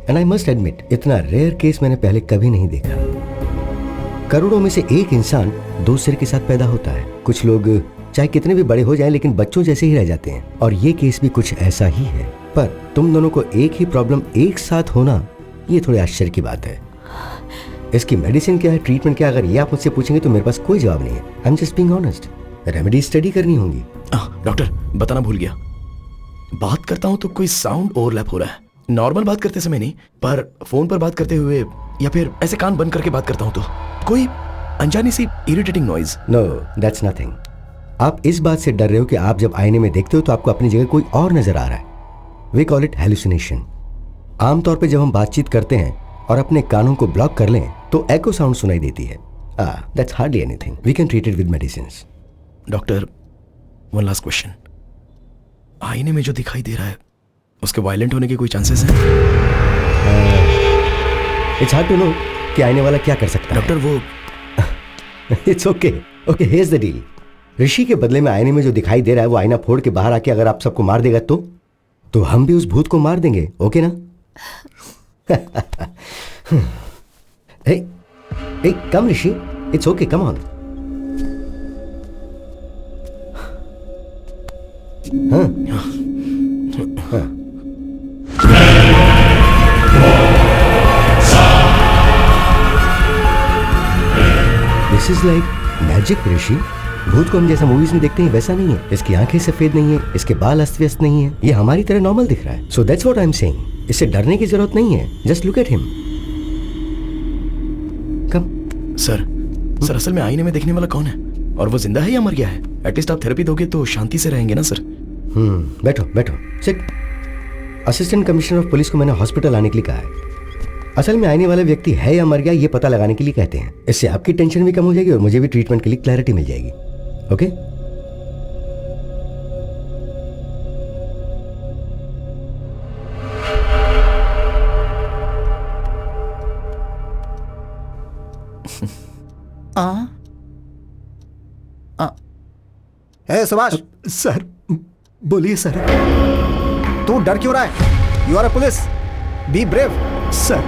And I must admit, इतना रेयर केस मैंने पहले कभी नहीं देखा। करोड़ों में से एक इंसान 2 सिर के साथ पैदा होता है। कुछ लोग चाहे कितने भी बड़े हो जाएं लेकिन बच्चों जैसे ही रह जाते हैं, और ये केस भी कुछ ऐसा ही है। पर तुम दोनों को एक ही प्रॉब्लम एक साथ होना, ये थोड़े आश्चर्य की बात है। इसकी मेडिसिन क्या है, ट्रीटमेंट क्या है, अगर ये आप मुझसे पूछेंगे तो मेरे पास कोई जवाब नहीं है। I am just being honest. Remedy study करनी होंगी। डॉक्टर, बताना भूल गया, बात करता हूँ तो कोई साउंड ओवरलैप हो रहा है। नॉर्मल बात करते समय नहीं, पर फोन पर बात करते हुए या फिर ऐसे कान बंद करके बात करता हूँ तो कोई अनजानी सी irritating noise. No, that's nothing. आप इस बात से डर रहे हो कि आप जब आईने में देखते हो तो आपको अपनी जगह कोई और नजर आ रहा है। We call it hallucination. आमतौर पे जब हम बातचीत करते हैं और अपने कानों को ब्लॉक कर लें तो एको साउंड सुनाई देती है। That's hardly anything, we can treat it with medicines. Doctor, one last question. आईने में जो दिखाई दे रहा है उसके वायलेंट होने के कोई चांसेस हैं? इट्स हार्ड टू नो कि आईने वाला क्या कर सकता है। डॉक्टर वो it's okay, okay, here's the deal. Rishi के बदले में आईने में जो दिखाई दे रहा है वो आईना फोड़ के बाहर आके अगर आप सबको मार देगा तो हम भी उस भूत को मार देंगे, ओके ना? hey, come Rishi, it's okay, come on. This is like magic ऋषि। भूत को हम जैसा मूवीज में देखते हैं वैसा नहीं है। इसकी आंखें सफेद नहीं है, इसके बाल अस्त व्यस्त नहीं है, ये हमारी तरह नॉर्मल दिख रहा है। So that's what I am saying. इससे डरने की जरूरत नहीं है, just look at him. Come. Sir असल में आईने में देखने वाला कौन है और वो जिंदा है या मर गया है? एटलीस्ट आप थेरेपी दोगे तो शांति से रहेंगे ना सर। बैठो sit. Assistant commissioner of police को मैंने हॉस्पिटल आने के लिए कहा है। असल में आने वाला व्यक्ति है या मर गया ये पता लगाने के लिए कहते हैं। इससे आपकी टेंशन भी कम हो जाएगी और मुझे भी ट्रीटमेंट के लिए क्लैरिटी मिल जाएगी। ओके? सुभाष। सर बोलिए सर। तू डर क्यों रहा है? You are a police, be brave. Sir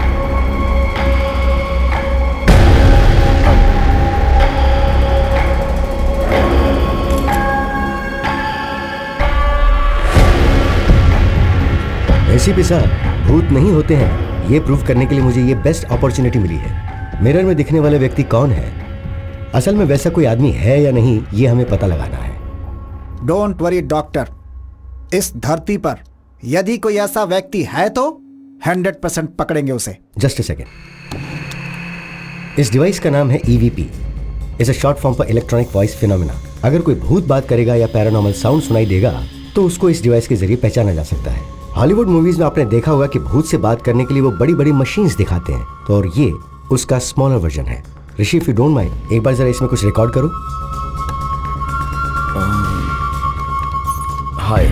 ACP साहब, भूत नहीं होते हैं ये प्रूव करने के लिए मुझे ये बेस्ट अपॉर्चुनिटी मिली है। मिरर में दिखने वाले व्यक्ति कौन है, असल में वैसा कोई आदमी है या नहीं, ये हमें पता लगाना है। डोंट वरी डॉक्टर, इस धरती पर यदि कोई ऐसा व्यक्ति है तो 100% पकड़ेंगे उसे। Just a second. इस डिवाइस का नाम है EVP, is a short form for electronic voice phenomena. अगर कोई भूत बात करेगा या पैरानॉर्मल साउंड सुनाई देगा तो उसको इस डिवाइस के जरिए पहचाना जा सकता है। हॉलीवुड मूवीज में आपने देखा होगा कि भूत से बात करने के लिए वो बड़ी बड़ी मशीन्स दिखाते हैं, तो और ये उसका स्मॉलर वर्जन है। ऋषि, इफ यू डोंट माइंड, एक बार जरा इसमें कुछ रिकॉर्ड करो। हाय,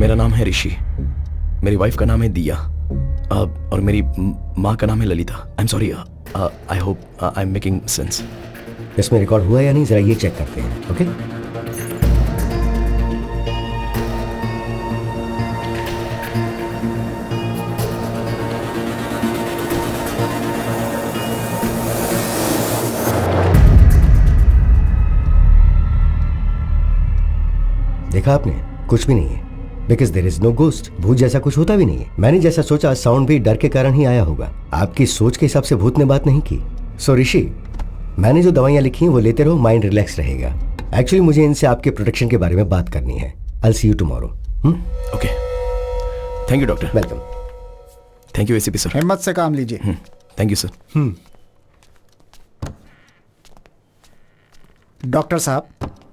मेरा नाम है ऋषि, मेरी वाइफ का नाम है दिया, और मेरी माँ का नाम है Lalita. I am sorry, I hope I am making sense. इसमें रिकॉर्ड हुआ या नहीं जरा ये चेक करते हैं। ओके? देखा आपने, कुछ भी नहीं है, because there is no ghost. भूत जैसा कुछ होता भी नहीं है। मैंने जैसा सोचा साउंड भी डर के कारण ही आया होगा। आपकी सोच के हिसाब से भूत ने बात नहीं की। सो ऋषि, मैंने जो दवाइयां लिखी हैं वो लेते रहो, माइंड रिलैक्स रहेगा। एक्चुअली मुझे इनसे आपके प्रोटेक्शन के बारे में बात करनी है। I will see you tomorrow. Okay, thank you doctor. Welcome. Thank you ACP sir. हिम्मत से काम लीजिए। Thank you sir. डॉक्टर साहब,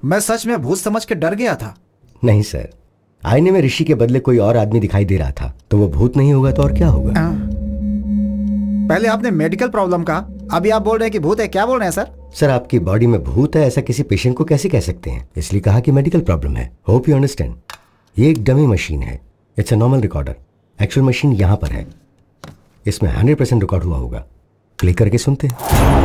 मैं सच में भूत समझ के डर गया था। नहीं सर, आईने में ऋषि के बदले कोई और आदमी दिखाई दे रहा था, तो वो भूत नहीं होगा तो और क्या होगा? पहले आपने मेडिकल प्रॉब्लम कहा, अभी आप बोल रहे हैं कि भूत है। क्या बोल रहे हैं सर? सर, आपकी बॉडी में भूत है ऐसा किसी पेशेंट को कैसे कह सकते हैं? इसलिए कहा कि मेडिकल प्रॉब्लम है। Hope you understand. ये एक डमी मशीन है, it's a normal recorder. Actual machine यहाँ पर है, इसमें 100% रिकॉर्ड हुआ होगा। प्ले करके सुनते हैं।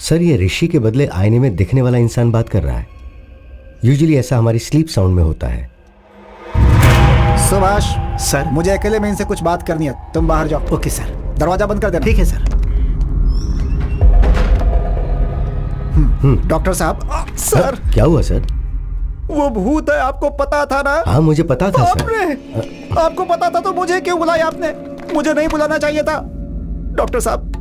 सर, ये ऋषि के बदले आईने में दिखने वाला इंसान बात कर रहा है। यूजुअली ऐसा हमारी स्लीप साउंड में होता है। सुभाष सर, मुझे अकेले में इनसे कुछ बात करनी है, तुम बाहर जाओ। Okay sir. दरवाजा बंद कर देना। ठीक है सर। डॉक्टर साहब। सर, क्या हुआ सर? वो भूत है, आपको पता था ना? हाँ, मुझे पता था सर। आपको पता था तो मुझे क्यों बुलाया आपने? मुझे नहीं बुलाना चाहिए था। डॉक्टर साहब,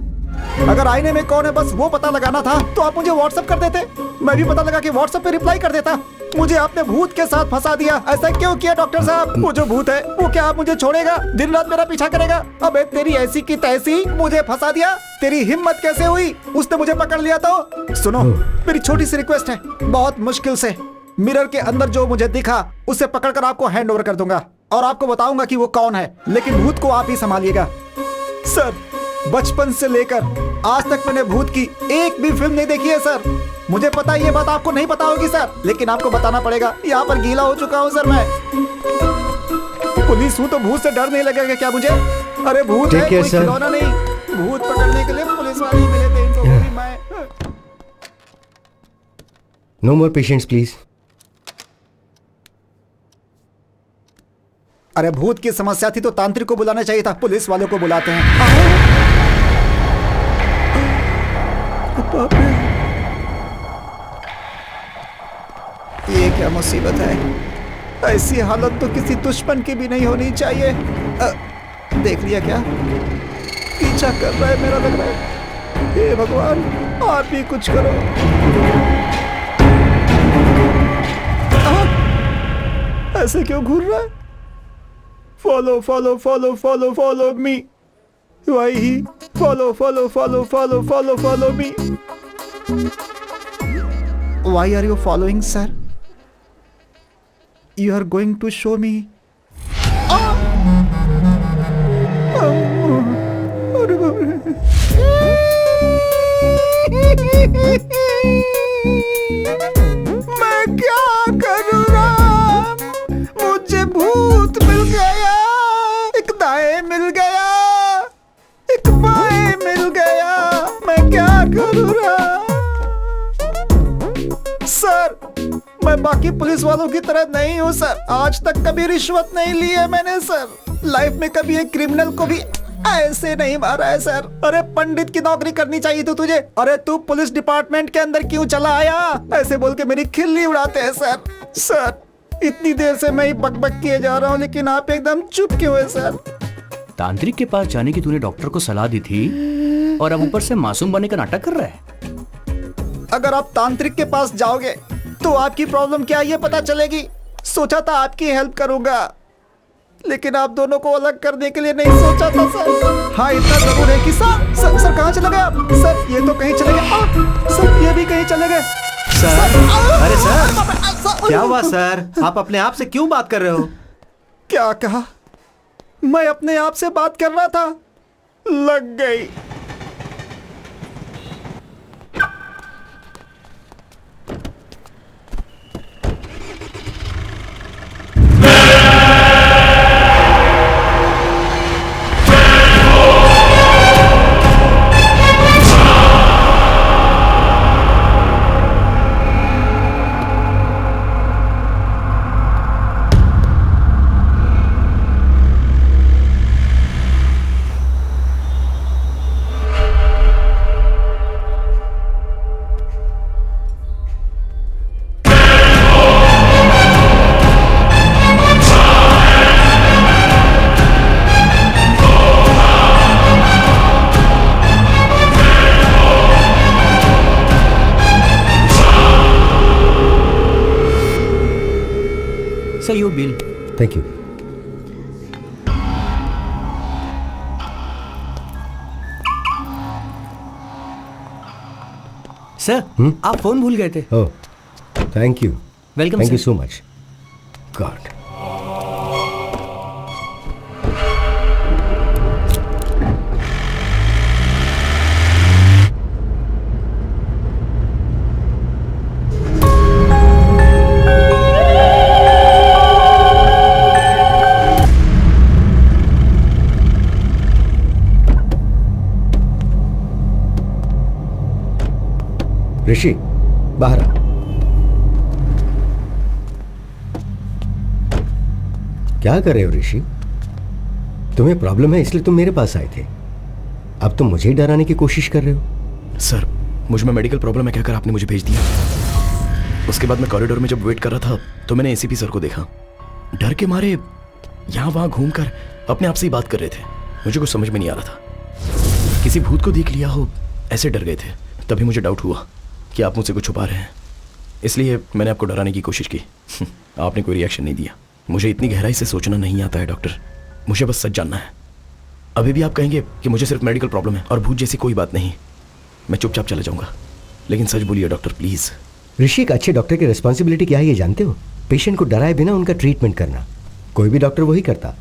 अगर आईने में कौन है बस वो पता लगाना था तो आप मुझे व्हाट्सएप कर देते, मैं भी पता लगा के व्हाट्सएप पे रिप्लाई कर देता। मुझे आपने भूत के साथ फंसा दिया। ऐसा क्यों किया डॉक्टर साहब? वो जो भूत है वो क्या आप मुझे छोड़ेगा? दिन रात मेरा पीछा करेगा? अबे तेरी ऐसी की तैसी, मुझे फंसा दिया। तेरी हिम्मत कैसे हुई? उसने मुझे पकड़ लिया तो। सुनो, मेरी छोटी सी रिक्वेस्ट है, बहुत मुश्किल से मिरर के अंदर जो मुझे दिखा उसे पकड़कर आपको हैंड ओवर कर दूंगा और आपको बताऊंगा कि वो कौन है, लेकिन भूत को आप ही संभालिएगा। सर, बचपन से लेकर आज तक मैंने भूत की एक भी फिल्म नहीं देखी है सर। मुझे पता है ये बात आपको नहीं पता होगी सर, लेकिन आपको बताना पड़ेगा। यहाँ पर गीला हो चुका हूँ सर मैं। पुलिस हूँ तो भूत से डर नहीं लगेगा क्या मुझे? अरे भूत है, कोई खिलौना नहीं। भूत पकड़ने के लिए पुलिस वाले ही मिले थे, इनको भी मैं। No more patients, please. अरे भूत की समस्या थी तो तांत्रिक को बुलाना चाहिए था, पुलिस वालों को बुलाते हैं। ये क्या मुसीबत है? ऐसी हालत तो किसी दुश्मन की भी नहीं होनी चाहिए। देख लिया क्या? पीछा कर रहा है मेरा, लग रहा है। हे भगवान, आप भी कुछ करो। ऐसे क्यों घूर रहा है? Follow follow follow follow follow me. वही follow follow follow follow follow follow me. Why are you following, sir? You are going to show me. मैं क्या करूँ राम? मुझे भूत मिल गया, एक दाएं मिल गया, एक बाएं मिल गया। मैं क्या करूँ राम? सर, मैं बाकी पुलिस वालों की तरह नहीं हूँ सर। आज तक कभी रिश्वत नहीं ली है मैंने सर। लाइफ में कभी एक क्रिमिनल को भी ऐसे नहीं मारा है सर। अरे पंडित की नौकरी करनी चाहिए थी तुझे। अरे तू पुलिस डिपार्टमेंट के अंदर क्यों चला आया? ऐसे बोल के मेरी खिल्ली उड़ाते हैं सर। सर, इतनी देर से मैं ही बकबक किए जा रहा हूँ, लेकिन आप एकदम चुप क्यों है सर? तांत्रिक के पास जाने की तूने डॉक्टर को सलाह दी थी और अब ऊपर से मासूम बनने का नाटक कर रहा है। अगर आप तांत्रिक के पास जाओगे तो आपकी प्रॉब्लम क्या है ये पता चलेगी। सोचा था आपकी हेल्प करूंगा, लेकिन आप दोनों को अलग करने के लिए नहीं सोचा था सर। हाँ, इतना जरूर है कि सर कहाँ चले गए आप? सर, ये तो कहीं चले गए। सर, ये भी कहीं चले गए। सर, अरे सर, क्या हुआ सर? आप अपने आप से क्यों बात कर रहे हो? क्या कहा? मैं अपने आप से बात कर रहा था, लग गई। Sir, your bill. Thank you. Sir, आप फोन भूल गए थे। Oh, thank you. Welcome Thank sir. you so much. God. ऋषि, बाहर आ। क्या कर रहे हो ऋषि? तुम्हें प्रॉब्लम है इसलिए तुम मेरे पास आए थे। अब तुम मुझे ही डराने की कोशिश कर रहे हो। सर, मुझ में मेडिकल प्रॉब्लम है कहकर आपने मुझे भेज दिया। उसके बाद मैं कॉरिडोर में जब वेट कर रहा था तो मैंने एसीपी सर को देखा। डर के मारे यहाँ वहाँ घूमकर अपने आप से ही बात कर रहे थे। मुझे कुछ समझ में नहीं आ रहा था। किसी भूत को देख लिया हो, ऐसे डर गए थे। तभी मुझे डाउट हुआ कि आप मुझसे कुछ छुपा रहे हैं। इसलिए मैंने आपको डराने की कोशिश की। आपने कोई रिएक्शन नहीं दिया। मुझे इतनी गहराई से सोचना नहीं आता है डॉक्टर, मुझे बस सच जानना है। अभी भी आप कहेंगे कि मुझे सिर्फ मेडिकल प्रॉब्लम है और भूत जैसी कोई बात नहीं, मैं चुपचाप चला जाऊंगा, लेकिन सच बोलिए डॉक्टर प्लीज। ऋषि, एक अच्छे डॉक्टर की रिस्पॉन्सिबिलिटी क्या है ये जानते हो? पेशेंट को डराए बिना उनका ट्रीटमेंट करना। कोई भी डॉक्टर वही करता,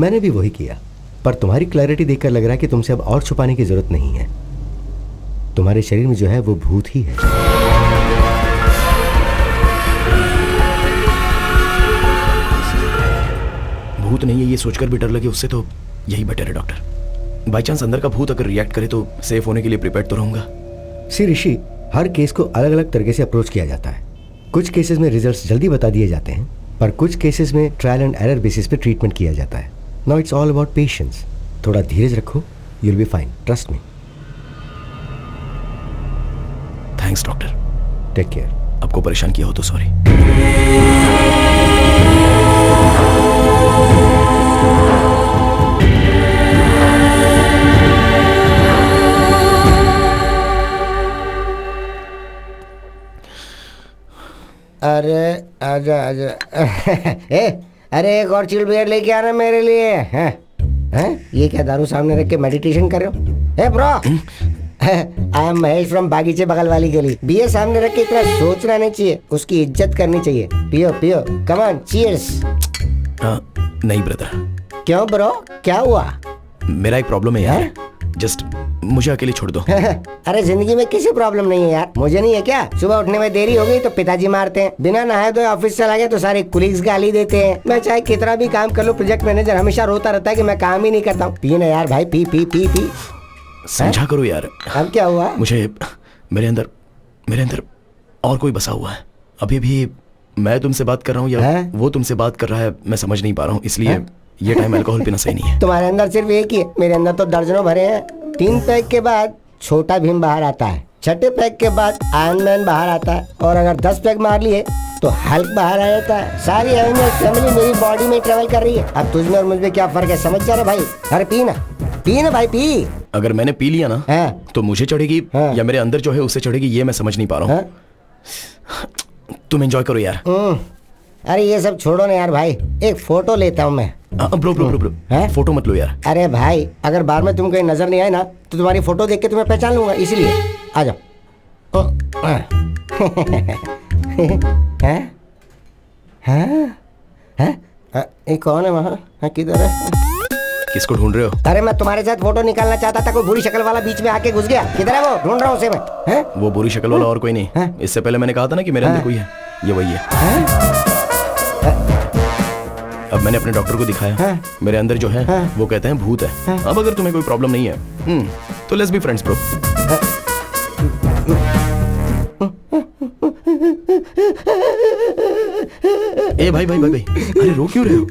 मैंने भी वही किया। पर तुम्हारी क्लैरिटी देखकर लग रहा है कि तुमसे अब और छुपाने की जरूरत नहीं है। तुम्हारे शरीर में जो है वो भूत ही है। भूत नहीं है ये सोचकर भी डर लगे, उससे तो यही बेटर है डॉक्टर। बाई चांस अंदर का भूत अगर रिएक्ट करे तो सेफ होने के लिए प्रिपेयर तो रहूंगा। सी ऋषि, हर केस को अलग अलग तरीके से अप्रोच किया जाता है। कुछ केसेस में रिजल्ट्स जल्दी बता दिए जाते हैं, पर कुछ केसेस में ट्रायल एंड एरर बेसिस पे ट्रीटमेंट किया जाता है। Now it's all about patience. थोड़ा धीरज रखो, you will be fine, trust me. Thanks doctor. Take care. आपको परेशान किया हो तो सॉरी। अरे आजा आजा। अरे एक और चिल बियर लेके आना मेरे लिए। हैं? ये क्या दारू सामने रख के मेडिटेशन कर रहे हो? Bro, I am Mahesh from बागीचे बगल वाली गली। बियर सामने रख के इतना सोचना नहीं चाहिए, उसकी इज्जत करनी चाहिए। पियो पियो, कम ऑन, चीयर्स। नहीं ब्रदर। क्यों ब्रो, क्या हुआ? मेरा एक प्रॉब्लम है यार, जस्ट मुझे अकेले छोड़ दो। अरे जिंदगी में किसी प्रॉब्लम नहीं है यार, मुझे नहीं है क्या? सुबह उठने में देरी हो गई तो पिताजी मारते हैं, बिना नहाए धोए ऑफिस चला गया तो सारे कुलीग्स गाली देते हैं। मैं चाहे कितना भी काम कर लूं, प्रोजेक्ट मैनेजर हमेशा रोता रहता है कि मैं काम ही नहीं करता हूँ। पी ना यार भाई, पी पी पी पी। समझा करो यार। अब क्या हुआ? मुझे मेरे अंदर और कोई बसा हुआ है। अभी भी मैं तुमसे बात कर रहा हूँ या वो तुमसे बात कर रहा है, मैं समझ नहीं पा रहा हूँ, इसलिए ये टाइम अल्कोहल पीना सही नहीं है। तुम्हारे अंदर सिर्फ एक ही है, मेरे अंदर तो दर्जनों भरे हैं। 3 पैक के बाद छोटा भीम बाहर आता है, 6ठे पैक के बाद आयरन मैन बाहर आता है, और अगर 10 पैक मार लिए तो हल्क बाहर आ जाता है। सारी एवेंजर्स फैमिली मेरी बॉडी में ट्रेवल कर रही है। अब तुझमें और मुझमें क्या फर्क है, समझ जा रहा भाई? अरे पी ना भाई, पी। अगर मैंने पी लिया ना तो मुझे चढ़ेगी या मेरे अंदर जो है उससे चढ़ेगी, ये मैं समझ नहीं पा रहा हूँ। तुम एंजॉय करो यार। अरे ये सब छोड़ो ना यार भाई, एक फोटो लेता हूँ मैं। ब्रो फोटो मत लो यार। अरे भाई, अगर बार में तुम कहीं नजर नहीं आए ना तो तुम्हारी फोटो देख के तुम्हें पहचान लूंगा, इसीलिए आ जाओ। ये कौन है वहाँ? किधर है? किसको ढूंढ रहे हो? अरे मैं तुम्हारे साथ फोटो निकालना चाहता था, कोई बुरी शक्ल वाला बीच में आके घुस गया। किधर है वो? ढूंढ रहा हूँ उसे मैं। वो बुरी शक्ल वाला और कोई नहीं, इससे पहले मैंने कहा था ना कि मेरे अंदर कोई है, ये वही है। अब मैंने अपने डॉक्टर को दिखाया, मेरे अंदर जो है वो कहते हैं भूत है। अब अगर तुम्हें कोई प्रॉब्लम नहीं है तो लेट्स बी फ्रेंड्स ब्रो। ए भाई, अरे रो क्यों रहे हो?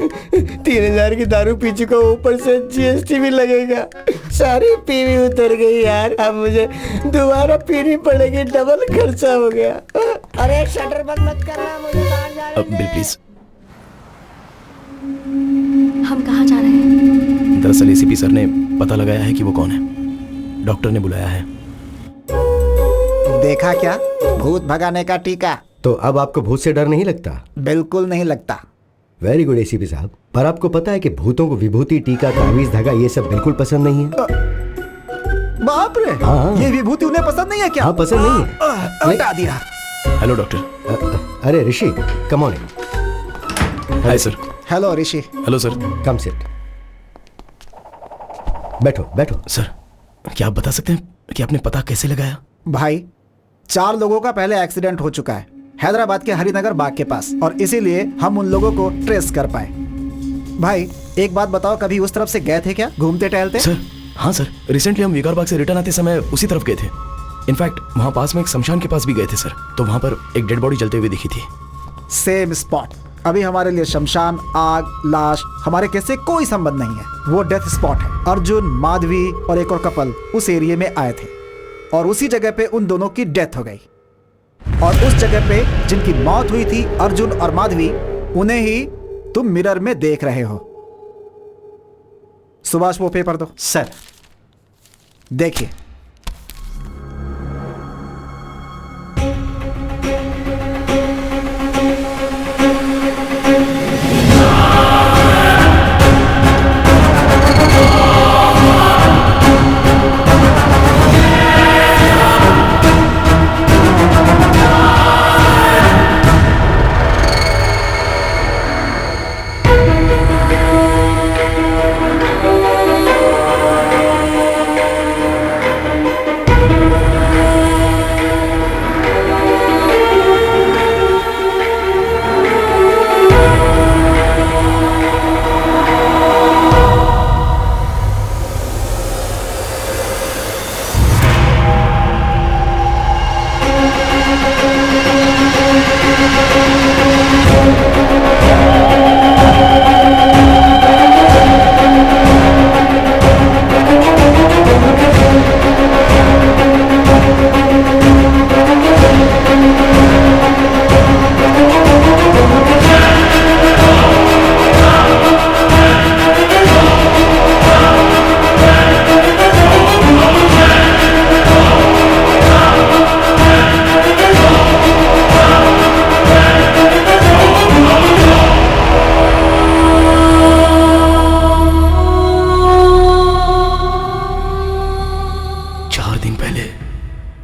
3000 की दारू पी चुका, ऊपर से GST भी लगेगा। सारी पीवी उतर गई यार, अब मुझे दोबारा पीनी पड़ेगी, डबल खर्चा हो गया। अरे शटर बंद मत करना, मुझे बाहर जाने दे। Bill please. हम कहाँ जा रहे हैं? दरअसल ACP सर ने पता लगाया है कि वो कौन है, डॉक्टर ने बुलाया है। देखा क्या, भूत भगाने का टीका। तो अब आपको भूत से डर नहीं लगता? बिल्कुल नहीं लगता। वेरी गुड ACP साहब। पर आपको पता है कि भूतों को विभूति, टीका, तावीज, धागा ये सब बिल्कुल पसंद नहीं है। बाप रे, ये विभूति उन्हें पसंद नहीं है क्या? हाँ, पसंद नहीं है। हटा दिया। Hello doctor. अरे Rishi, come on. Hi sir. Hello Rishi. Hello sir. Come sit. बैठो। सर, क्या आप बता सकते हैं कि आपने पता कैसे लगाया? भाई, 4 लोगों का पहले एक्सीडेंट हो चुका है हैदराबाद के हरिनगर बाग के पास, और इसीलिए हम उन लोगों को ट्रेस कर पाए। भाई एक बात बताओ, कभी उस तरफ से गए थे क्या, घूमते टहलते? सर हाँ सर, रिसेंटली हम विकार बाग से रिटर्न आते समय उसी तरफ गए थे। इनफैक्ट वहाँ पास में एक शमशान के पास भी गए थे सर, तो वहाँ पर एक डेड बॉडी जलते हुए दिखी थी। Same spot. अभी हमारे लिए शमशान, आग, लाश हमारे केस से कोई संबंध नहीं है, वो डेथ स्पॉट है। अर्जुन, माधवी और एक और कपल उस एरिया में आए थे और उसी जगह पे उन दोनों की डेथ हो गई, और उस जगह पे जिनकी मौत हुई थी, अर्जुन और माधवी, उन्हें ही तुम मिरर में देख रहे हो। सुभाष वो पेपर दो। सर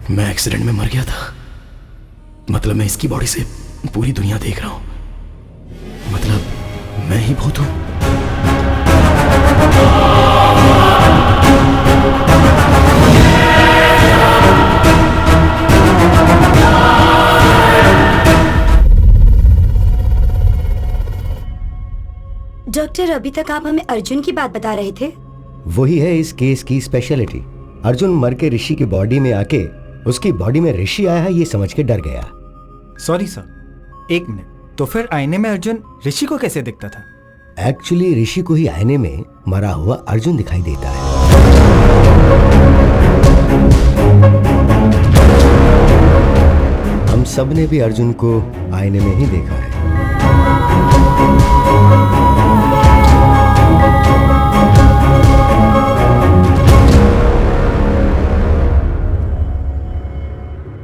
मैं एक्सीडेंट में मर गया था। मतलब मैं इसकी बॉडी से पूरी दुनिया देख रहा हूं। मतलब मैं ही भूत हूं। डॉक्टर, अभी तक आप हमें अर्जुन की बात बता रहे थे। वही है इस केस की स्पेशलिटी। अर्जुन मर के ऋषि की बॉडी में आके उसकी बॉडी में ऋषि आया है ये समझ के डर गया। Sorry sir, 1 minute. तो फिर आईने में अर्जुन ऋषि को कैसे दिखता था? एक्चुअली ऋषि को ही आईने में मरा हुआ अर्जुन दिखाई देता है। हम सब ने भी अर्जुन को आईने में ही देखा है।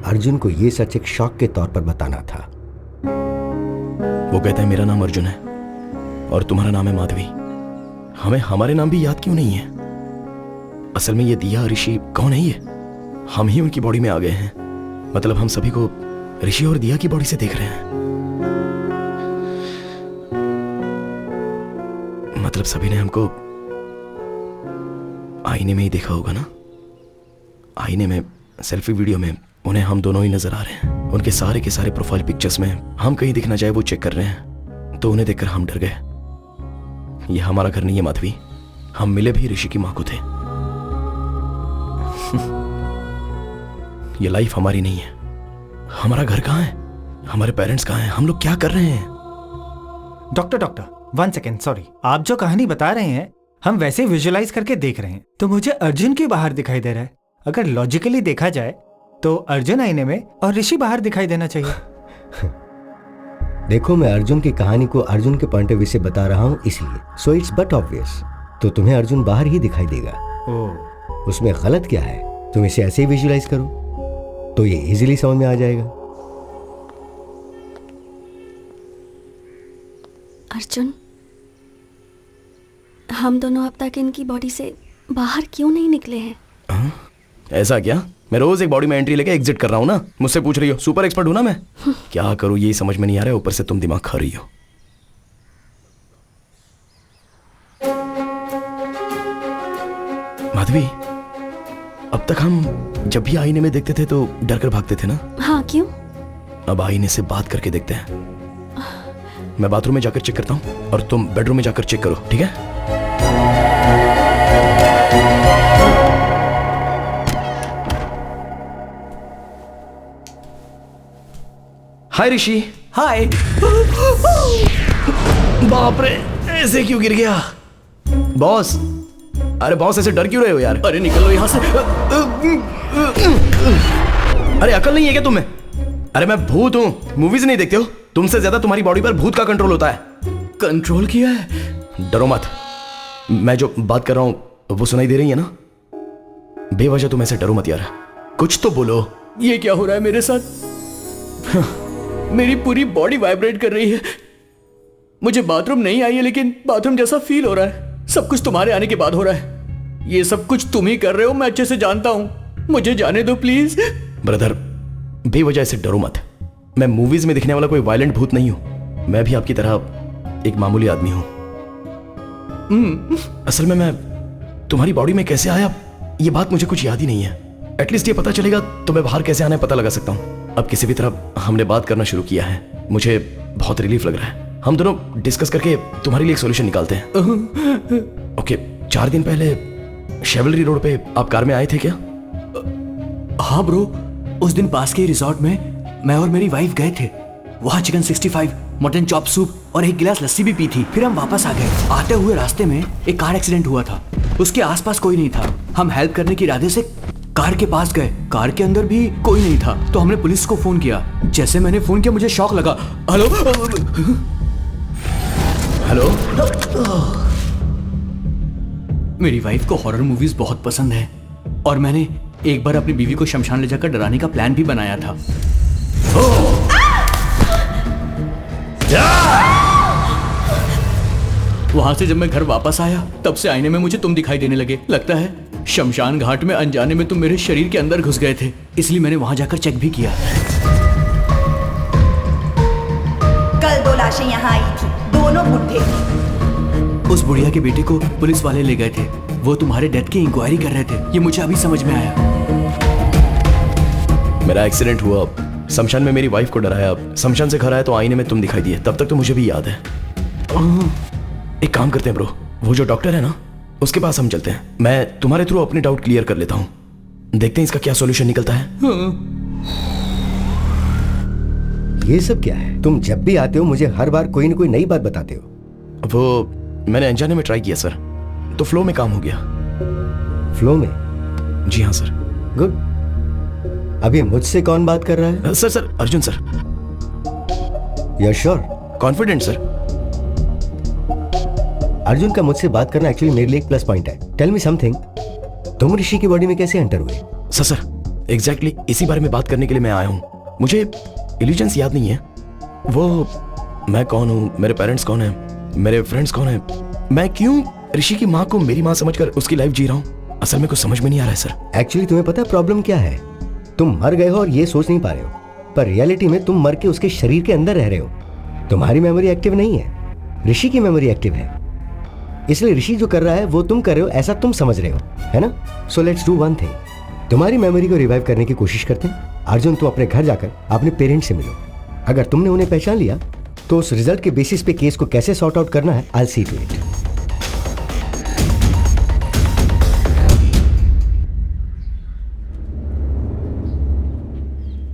अर्जुन को ये सच एक शॉक के तौर पर बताना था। वो कहते हैं मेरा नाम अर्जुन है और तुम्हारा नाम है माधवी। हमें हमारे नाम भी याद क्यों नहीं है? असल में ये दिया ऋषि कौन है? ये हम ही उनकी बॉडी में आ गए हैं। मतलब हम सभी को ऋषि और दिया की बॉडी से देख रहे हैं। मतलब सभी ने हमको आईने में ही देखा होगा ना। आईने में, सेल्फी वीडियो में उन्हें हम दोनों ही नजर आ रहे हैं। उनके सारे के सारे प्रोफाइल पिक्चर्स में हम कहीं दिख ना जाए वो चेक कर रहे हैं। तो उन्हें देखकर हम डर गए। ये हमारा घर नहीं है माधवी। हम मिले भी ऋषि की मां को थे। ये लाइफ हमारी नहीं है। हमारा घर कहाँ है? हमारे पेरेंट्स कहाँ हैं? हम लोग क्या कर रहे हैं? Doctor 1 second, sorry. आप जो कहानी बता रहे हैं हम वैसे विजुअलाइज करके देख रहे हैं। तो मुझे अर्जुन की बाहर दिखाई दे रहा है। अगर लॉजिकली देखा जाए तो अर्जुन आईने में और ऋषि बाहर दिखाई देना चाहिए। देखो, मैं अर्जुन की कहानी को अर्जुन के पॉइंट ऑफ व्यू से बता रहा हूँ इसलिए। So it's but obvious. तो तुम्हें अर्जुन बाहर ही दिखाई देगा। उसमें गलत क्या है? तुम इसे ऐसे ही विजुअलाइज करो तो ये इजीली समझ में आ जाएगा। अर्जुन, हम दोनों अब तक इनकी बॉडी से बाहर क्यों नहीं निकले हैं? ऐसा क्या? मैं रोज एक बॉडी में एंट्री लेके एग्जिट कर रहा हूँ ना। मुझसे पूछ रही हो? सुपर एक्सपर्ट हूं ना मैं। क्या करूँ यही समझ में नहीं आ रहा है। ऊपर से तुम दिमाग खा रही हो। माधवी, अब तक हम जब भी आईने में देखते थे तो डर कर भागते थे ना। हाँ, क्यों? अब आईने से बात करके देखते हैं। मैं बाथरूम में जाकर चेक करता हूँ और तुम बेडरूम में जाकर चेक करो, ठीक है? हाय ऋषि। हाय। बाप रे, ऐसे क्यों गिर गया? बॉस, अरे बॉस ऐसे डर क्यों रहे हो यार? अरे निकलो यहाँ से। अरे अकल नहीं है क्या तुम्हें? अरे मैं भूत हूँ, मूवीज नहीं देखते हो? तुमसे ज्यादा तुम्हारी बॉडी पर भूत का कंट्रोल होता है। कंट्रोल किया है? डरो मत। मैं जो बात कर रहा हूँ वो सुनाई दे रही है ना? बेवजह तुम ऐसे डरो मत यार। कुछ तो बोलो। ये क्या हो रहा है मेरे साथ? मेरी पूरी बॉडी वाइब्रेट कर रही है। मुझे बाथरूम नहीं आई है लेकिन बाथरूम जैसा फील हो रहा है। सब कुछ तुम्हारे आने के बाद हो रहा है। ये सब कुछ तुम ही कर रहे हो, मैं अच्छे से जानता हूं। मुझे जाने दो प्लीज। ब्रदर, बेवजह ऐसे डरो मत। मैं मूवीज में दिखने वाला कोई वायलेंट भूत नहीं हूं। मैं भी आपकी तरह एक मामूली आदमी हूं। असल में मैं तुम्हारी बॉडी में कैसे आया ये बात मुझे कुछ याद ही नहीं है। एटलीस्ट ये पता चलेगा तो मैं बाहर कैसे आना है पता लगा सकता हूं। अब किसी भी तरह हमने बात करना शुरू किया है। मुझे बहुत रिलीफ लग रहा है। हम दोनों डिस्कस करके तुम्हारे लिए एक सॉल्यूशन निकालते हैं। ओके, 4 दिन पहले शेवलरी रोड पे आप कार में आए थे क्या? हाँ ब्रो, उस दिन पास के रिजॉर्ट में मैं और मेरी वाइफ गए थे। वहाँ चिकन 65, मटन चॉप सूप और एक गिलास लस्सी भी पी थी। फिर हम वापस आ गए। आते हुए रास्ते में एक कार एक्सीडेंट हुआ था। उसके आसपास कोई नहीं था। हम हेल्प करने के इरादे से कार के पास गए। कार के अंदर भी कोई नहीं था तो हमने पुलिस को फोन किया। जैसे मैंने फोन किया मुझे शॉक लगा। Hello hello. मेरी वाइफ को हॉरर मूवीज बहुत पसंद है और मैंने एक बार अपनी बीवी को शमशान ले जाकर डराने का प्लान भी बनाया था। वहां से जब मैं घर वापस आया तब से आईने में मुझे तुम दिखाई देने लगे। लगता है शमशान घाट में अनजाने में तुम मेरे शरीर के अंदर घुस गए थे, इसलिए मैंने वहां जाकर चेक भी किया। कल 2 लाशें यहाँ आई थी, दोनों बुढ़े थे। उस बुढ़िया के बेटे को पुलिस वाले ले गए थे, वो तुम्हारे डेथ की इंक्वायरी कर रहे थे, ये मुझे अभी समझ में आया। मेरा एक्सीडेंट हुआ, शमशान में मेरी वाइफ को डराया, शमशान से घर आया तो आईने में तुम दिखाई दिए, तब तक तो मुझे भी याद है। एक काम करते हैं ब्रो, वो जो डॉक्टर है ना उसके पास हम चलते हैं, मैं तुम्हारे थ्रू अपने डाउट क्लियर कर लेता हूँ, देखते हैं इसका क्या सॉल्यूशन निकलता है। ये सब क्या है? तुम जब भी आते हो मुझे हर बार कोई ना कोई नई बात बताते हो। वो मैंने अनजाने में ट्राई किया सर, तो फ्लो में काम हो गया। फ्लो में? जी हाँ सर। गुड। अभी मुझसे कौन बात कर रहा है? Sir Arjun sir. You are sure? Confident sir. Arjun का मुझसे बात करना एक्चुअली मेरे लिए एक प्लस पॉइंट है। टेल मी समथिंग, तुम ऋषि की बॉडी में कैसे एंटर हुए? सर एग्जैक्टली इसी बारे में बात करने के लिए मैं आया हूँ। मुझे इल्यूजन्स याद नहीं है, वो मैं कौन हूँ, मेरे पेरेंट्स कौन है, मेरे फ्रेंड्स कौन है, मैं क्यों ऋषि की माँ को मेरी माँ समझकर उसकी लाइफ जी रहा हूँ, असल में कुछ समझ में नहीं आ रहा है सर। एक्चुअली तुम्हें पता है प्रॉब्लम क्या है? तुम मर गए हो और ये सोच नहीं पा रहे हो, पर रियलिटी में तुम मर के उसके शरीर के अंदर रह रहे हो। तुम्हारी मेमोरी एक्टिव नहीं है, ऋषि की मेमोरी एक्टिव है, इसलिए ऋषि जो कर रहा है वो तुम कर रहे हो ऐसा तुम समझ रहे हो, है ना? So let's do one thing, तुम्हारी मेमोरी को रिवाइव करने की कोशिश करते हैं। अर्जुन तुम अपने घर जाकर अपने पेरेंट्स से मिलो, अगर तुमने उन्हें पहचान लिया तो उस रिजल्ट के बेसिस पे केस को कैसे सॉर्ट आउट करना है, आई सी टू इट।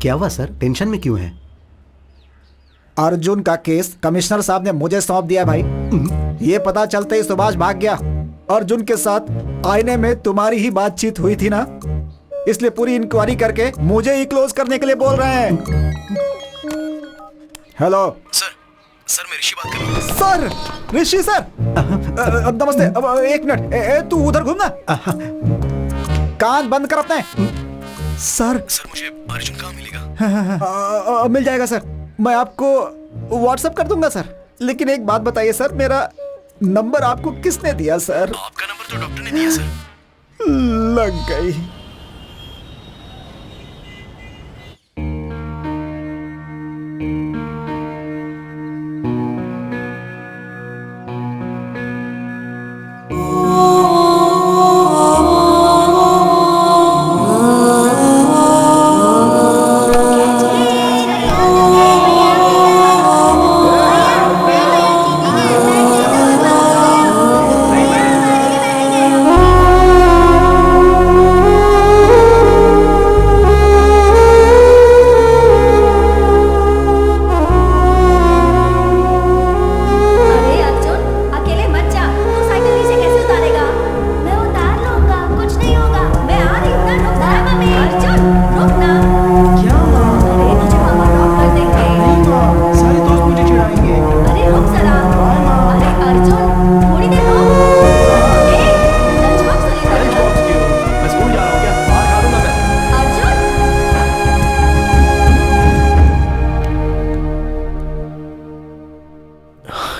क्या हुआ सर, टेंशन में क्यों है? अर्जुन का केस कमिश्नर साहब ने मुझे सौंप दिया भाई। ये पता चलते ही सुभाष भाग गया। अर्जुन के साथ आईने में तुम्हारी ही बातचीत हुई थी ना, इसलिए पूरी इंक्वायरी करके मुझे ही क्लोज करने के लिए बोल रहे हैं। हेलो सर मैं ऋषि बात कर रहा हूँ। सर, ऋषि सर, नमस्ते। अब एक मिनट, तू उधर घूमना, कान बंद कर अपने। सर मुझे अर्जुन कहाँ मिलेगा? मिल जाएगा सर, मैं आपको व्हाट्सएप कर दूंगा सर। लेकिन एक बात बताइए सर, मेरा नंबर आपको किसने दिया सर? आपका नंबर तो डॉक्टर ने दिया सर। लग गई।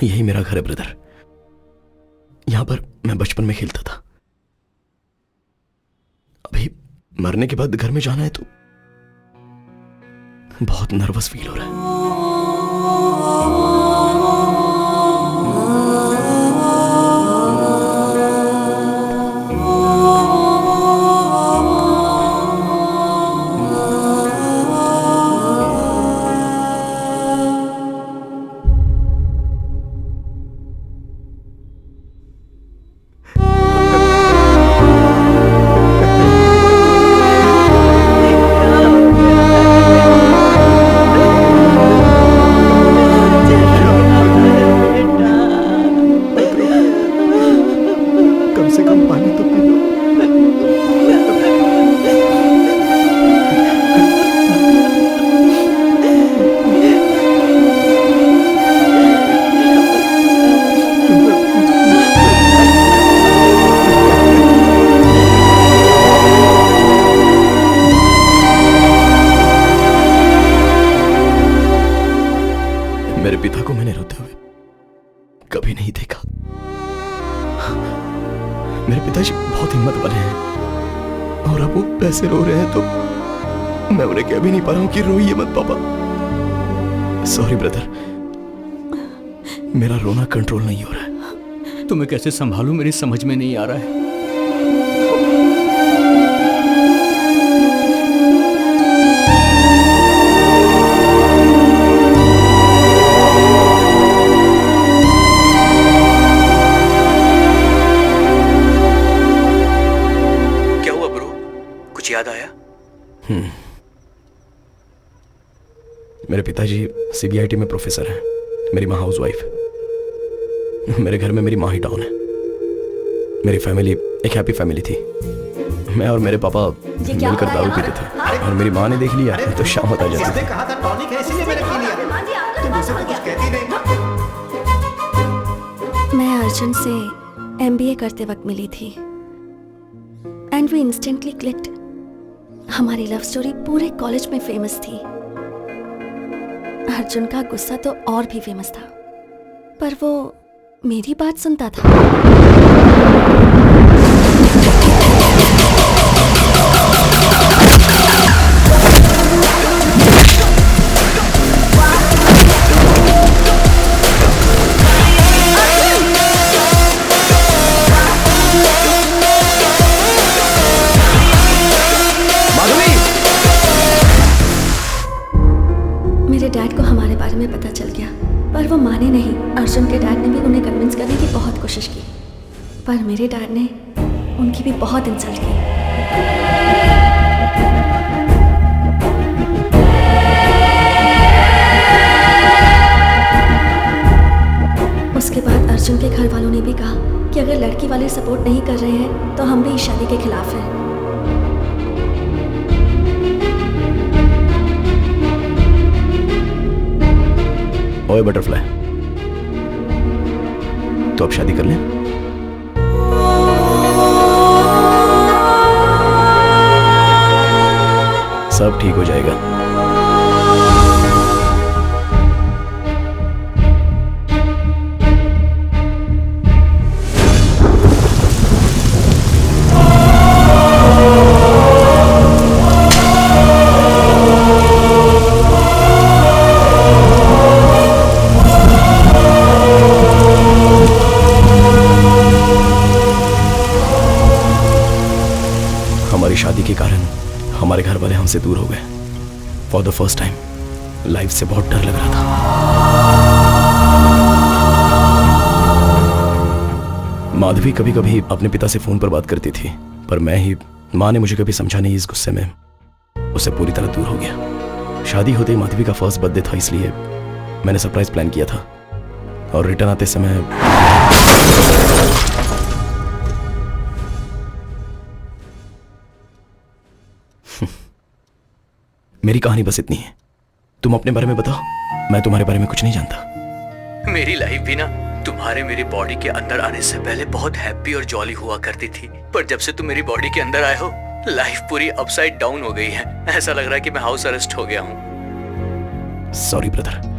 यही मेरा घर है ब्रदर, यहां पर मैं बचपन में खेलता था। अभी मरने के बाद घर में जाना है तो बहुत नर्वस फील हो रहा है। पैसे रो रहे हैं तो मैं उन्हें कह भी नहीं पा रहा हूं कि रोइए मत पापा। सॉरी ब्रदर, मेरा रोना कंट्रोल नहीं हो रहा है। तुम्हें कैसे संभालूं मेरी समझ में नहीं आ रहा है। क्या हुआ ब्रो, कुछ याद आया? मेरे पिताजी सीबीआईटी में प्रोफेसर हैं, मेरी माँ हाउस वाइफ। मेरे घर में मेरी माँ ही डॉन है। मेरी फैमिली एक हैप्पी फैमिली थी। मैं और मेरे पापा मिलकर दारू पीते थे और मेरी माँ ने देख लिया तो शाम होता जाती थी। कहा था टॉनिक है इसीलिए मैंने पी लिया। तुम मुझसे कुछ कहती नहीं। मैं अर्जुन से एमबीए करते वक्त मिली थी एंड वी इंस्टेंटली क्लिक्ड। हमारी लव स्टोरी पूरे कॉलेज में फेमस थी। अर्जुन का गुस्सा तो और भी फेमस था, पर वो मेरी बात सुनता था। मेरे डैड को हमारे बारे में पता चल गया, पर वो माने नहीं। अर्जुन के डैड ने भी उन्हें कन्विंस करने की बहुत कोशिश की, पर मेरे डैड ने उनकी भी बहुत इंसल्ट की। उसके बाद अर्जुन के घर वालों ने भी कहा कि अगर लड़की वाले सपोर्ट नहीं कर रहे हैं तो हम भी इस शादी के खिलाफ हैं। ओए बटरफ्लाई, तो अब शादी कर लें? सब ठीक हो जाएगा। हमारी शादी के कारण हमारे घर वाले हमसे दूर हो गए। For the first time life से बहुत डर लग रहा था। माधवी कभी कभी अपने पिता से फोन पर बात करती थी, पर माँ ने मुझे कभी समझा नहीं। इस गुस्से में उससे पूरी तरह दूर हो गया। शादी होते ही माधवी का फर्स्ट बर्थडे था, इसलिए मैंने सरप्राइज प्लान किया था और रिटर्न आते समय मेरी कहानी बस इतनी है। तुम अपने बारे में बताओ, मैं तुम्हारे बारे में कुछ नहीं जानता। मेरी लाइफ भी ना तुम्हारे मेरी बॉडी के अंदर आने से पहले बहुत हैप्पी और जॉली हुआ करती थी, पर जब से तुम मेरी बॉडी के अंदर आए हो लाइफ पूरी अपसाइड डाउन हो गई है। ऐसा लग रहा है कि मैं हाउस अरेस्ट हो गया हूँ। सॉरी ब्रदर,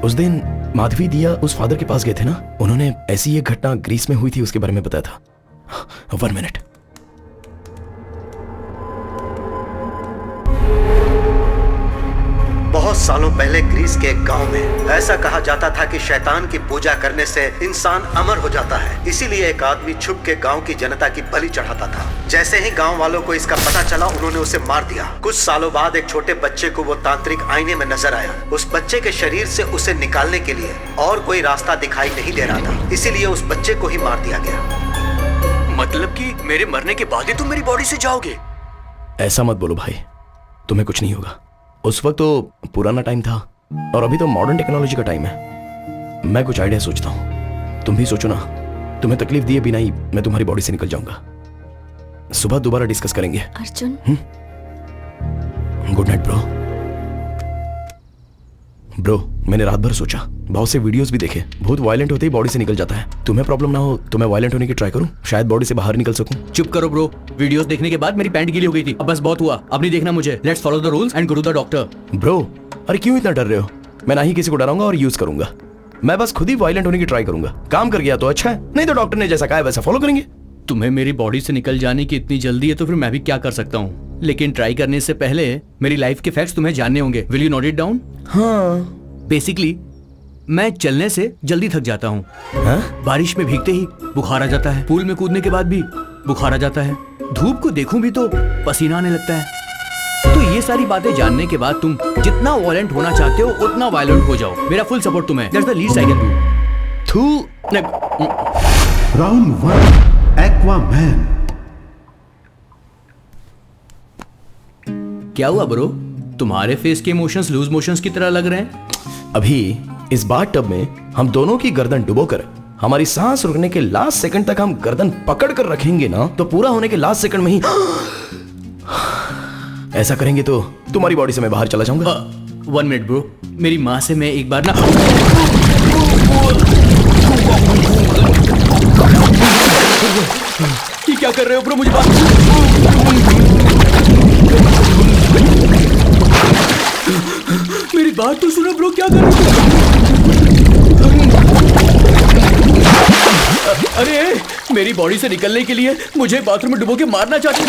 उस दिन माधवी दिया उस फादर के पास गए थे ना, उन्होंने ऐसी एक घटना ग्रीस में हुई थी उसके बारे में बताया था। 1 मिनट। बहुत सालों पहले ग्रीस के एक गांव में ऐसा कहा जाता था कि शैतान की पूजा करने से इंसान अमर हो जाता है। इसीलिए एक आदमी छुप के गांव की जनता की बलि चढ़ाता था। जैसे ही गांव वालों को इसका पता चला, उन्होंने उसे मार दिया। कुछ सालों बाद एक छोटे बच्चे को वो तांत्रिक आईने में नजर आया। उस बच्चे के शरीर से उसे निकालने के लिए और कोई रास्ता दिखाई नहीं दे रहा था, इसीलिए उस बच्चे को ही मार दिया गया। मतलब कि मेरे मरने के बाद ही तुम मेरी बॉडी से जाओगे? ऐसा मत बोलो भाई, तुम्हें कुछ नहीं होगा। उस वक्त तो पुराना टाइम था और अभी तो मॉडर्न टेक्नोलॉजी का टाइम है। मैं कुछ आइडिया सोचता हूँ, तुम भी सोचो ना। तुम्हें तकलीफ दिए बिना ही मैं तुम्हारी बॉडी से निकल जाऊंगा। सुबह दोबारा डिस्कस करेंगे। Arjun, good night bro. मैंने रात भर सोचा, बहुत से वीडियोस भी देखे, बहुत वायलेंट होते ही बॉडी से निकल जाता है। तुम्हें प्रॉब्लम ना हो तो मैं वायलेंट होने की ट्राई करूं, शायद बॉडी से बाहर निकल सकूं। चुप करो ब्रो, वीडियोस देखने के बाद मेरी पैंट गीली हो गई थी। अब बस बहुत हुआ, अब नहीं देखना मुझे। Let's follow the rules and go to the doctor. Bro, अरे क्यों इतना डर रहे हो? मैं ना ही किसी को डराऊंगा और यूज करूंगा। मैं बस खुद ही वायलेंट होने की ट्राई करूंगा। काम कर गया तो अच्छा है, नहीं तो डॉक्टर ने जैसा कहा है वैसा फॉलो करेंगे। तुम्हें मेरी बॉडी से निकल जाने की इतनी जल्दी है तो फिर मैं भी क्या कर सकता हूँ, लेकिन ट्राई करने से पहले मेरी लाइफ के फैक्ट्स तुम्हें जानने होंगे। Will you note it down? हाँ। बेसिकली मैं चलने से जल्दी थक जाता हूँ। हाँ? बारिश में भीगते ही बुखार आ जाता है, पूल में कूदने के बाद भी बुखार आ जाता है, धूप को देखूं भी तो पसीना आने लगता है। तो ये सारी बातें जानने के बाद तुम जितना वायलेंट होना चाहते हो उतना वायलेंट हो जाओ। मेरा फुल सपोर्ट तुम्हें। That's the least I can do. Round 1 Aquaman. क्या हुआ ब्रो? तुम्हारे फेस के इमोशंस लूज मोशंस की तरह लग रहे हैं। अभी इस बाथटब में हम दोनों की गर्दन डुबोकर हमारी सांस रुकने के लास्ट सेकंड तक हम गर्दन पकड़ कर रखेंगे ना, तो पूरा होने के लास्ट सेकंड में ही ऐसा करेंगे तो तुम्हारी बॉडी से मैं बाहर चला जाऊंगा। 1 मिनट ब्रो, मेरी माँ से मैं एक बार ना ये क्या कर रहे हो ब्रो? मुझे बात मेरी बात तो सुनो ब्रो, क्या कर रहे हो? अरे मेरी बॉडी से निकलने के लिए मुझे बाथरूम में डुबो के मारना चाहते हो?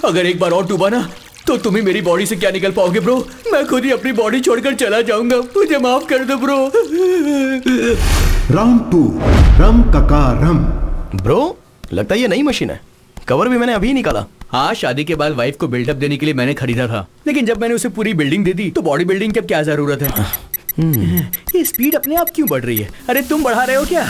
अगर एक बार और डूबा ना तो तुम ही मेरी बॉडी से क्या निकल पाओगे ब्रो। मैं खुद ही अपनी बॉडी छोड़कर चला जाऊंगा, मुझे माफ कर दो ब्रो। राउंड 2 रम कका रम। ब्रो लगता है ये नई मशीन है, कवर भी मैंने अभी निकाला। हाँ, शादी के बाद वाइफ को बिल्डअप देने के लिए मैंने खरीदा था, लेकिन जब मैंने उसे पूरी बिल्डिंग दे दी तो बॉडी बिल्डिंग की अब क्या जरूरत है? ये स्पीड अपने आप क्यों बढ़ रही है? अरे तुम बढ़ा रहे हो क्या?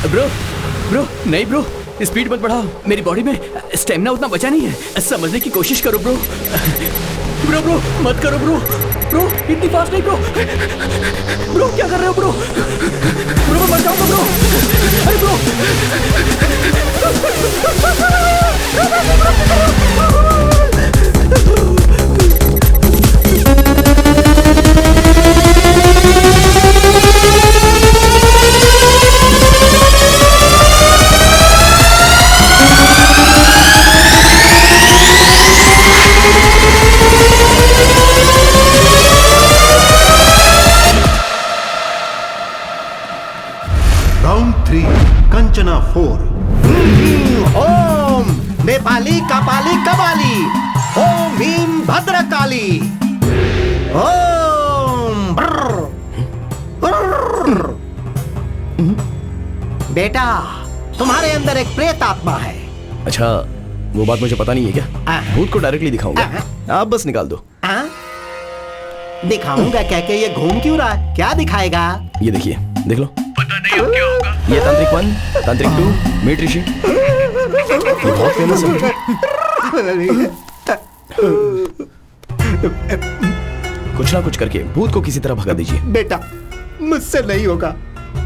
ब्रो नहीं ब्रो, स्पीड मत बढ़ाओ, मेरी बॉडी में स्टेमिना उतना बचा नहीं है। समझने की कोशिश करो ब्रो। ब्रो मत करो ब्रो इतनी फास्ट नहीं ब्रो। क्या कर रहे हो ब्रो? मैं मर जाऊंगा ब्रो। अरे ब्रो राउंड 3 कंचना 4। ओम नेपाली कपाली कबाली, ओम भीम भद्रकाली, ओम बेटा तुम्हारे अंदर एक प्रेत आत्मा है। अच्छा वो बात मुझे पता नहीं है क्या? भूत को डायरेक्टली दिखाऊंगा, आप बस निकाल दो। दिखाऊंगा कह के ये घूम क्यों रहा है? क्या दिखाएगा? ये देखिए, देख लो। पता नहीं अब क्या होगा। ये तांत्रिक 1, तांत्रिक 2, मीट ऋषि, ये बहुत फेमस है। कुछ ना कुछ करके भूत को किसी तरह भगा दीजिए। बेटा मुझसे नहीं होगा,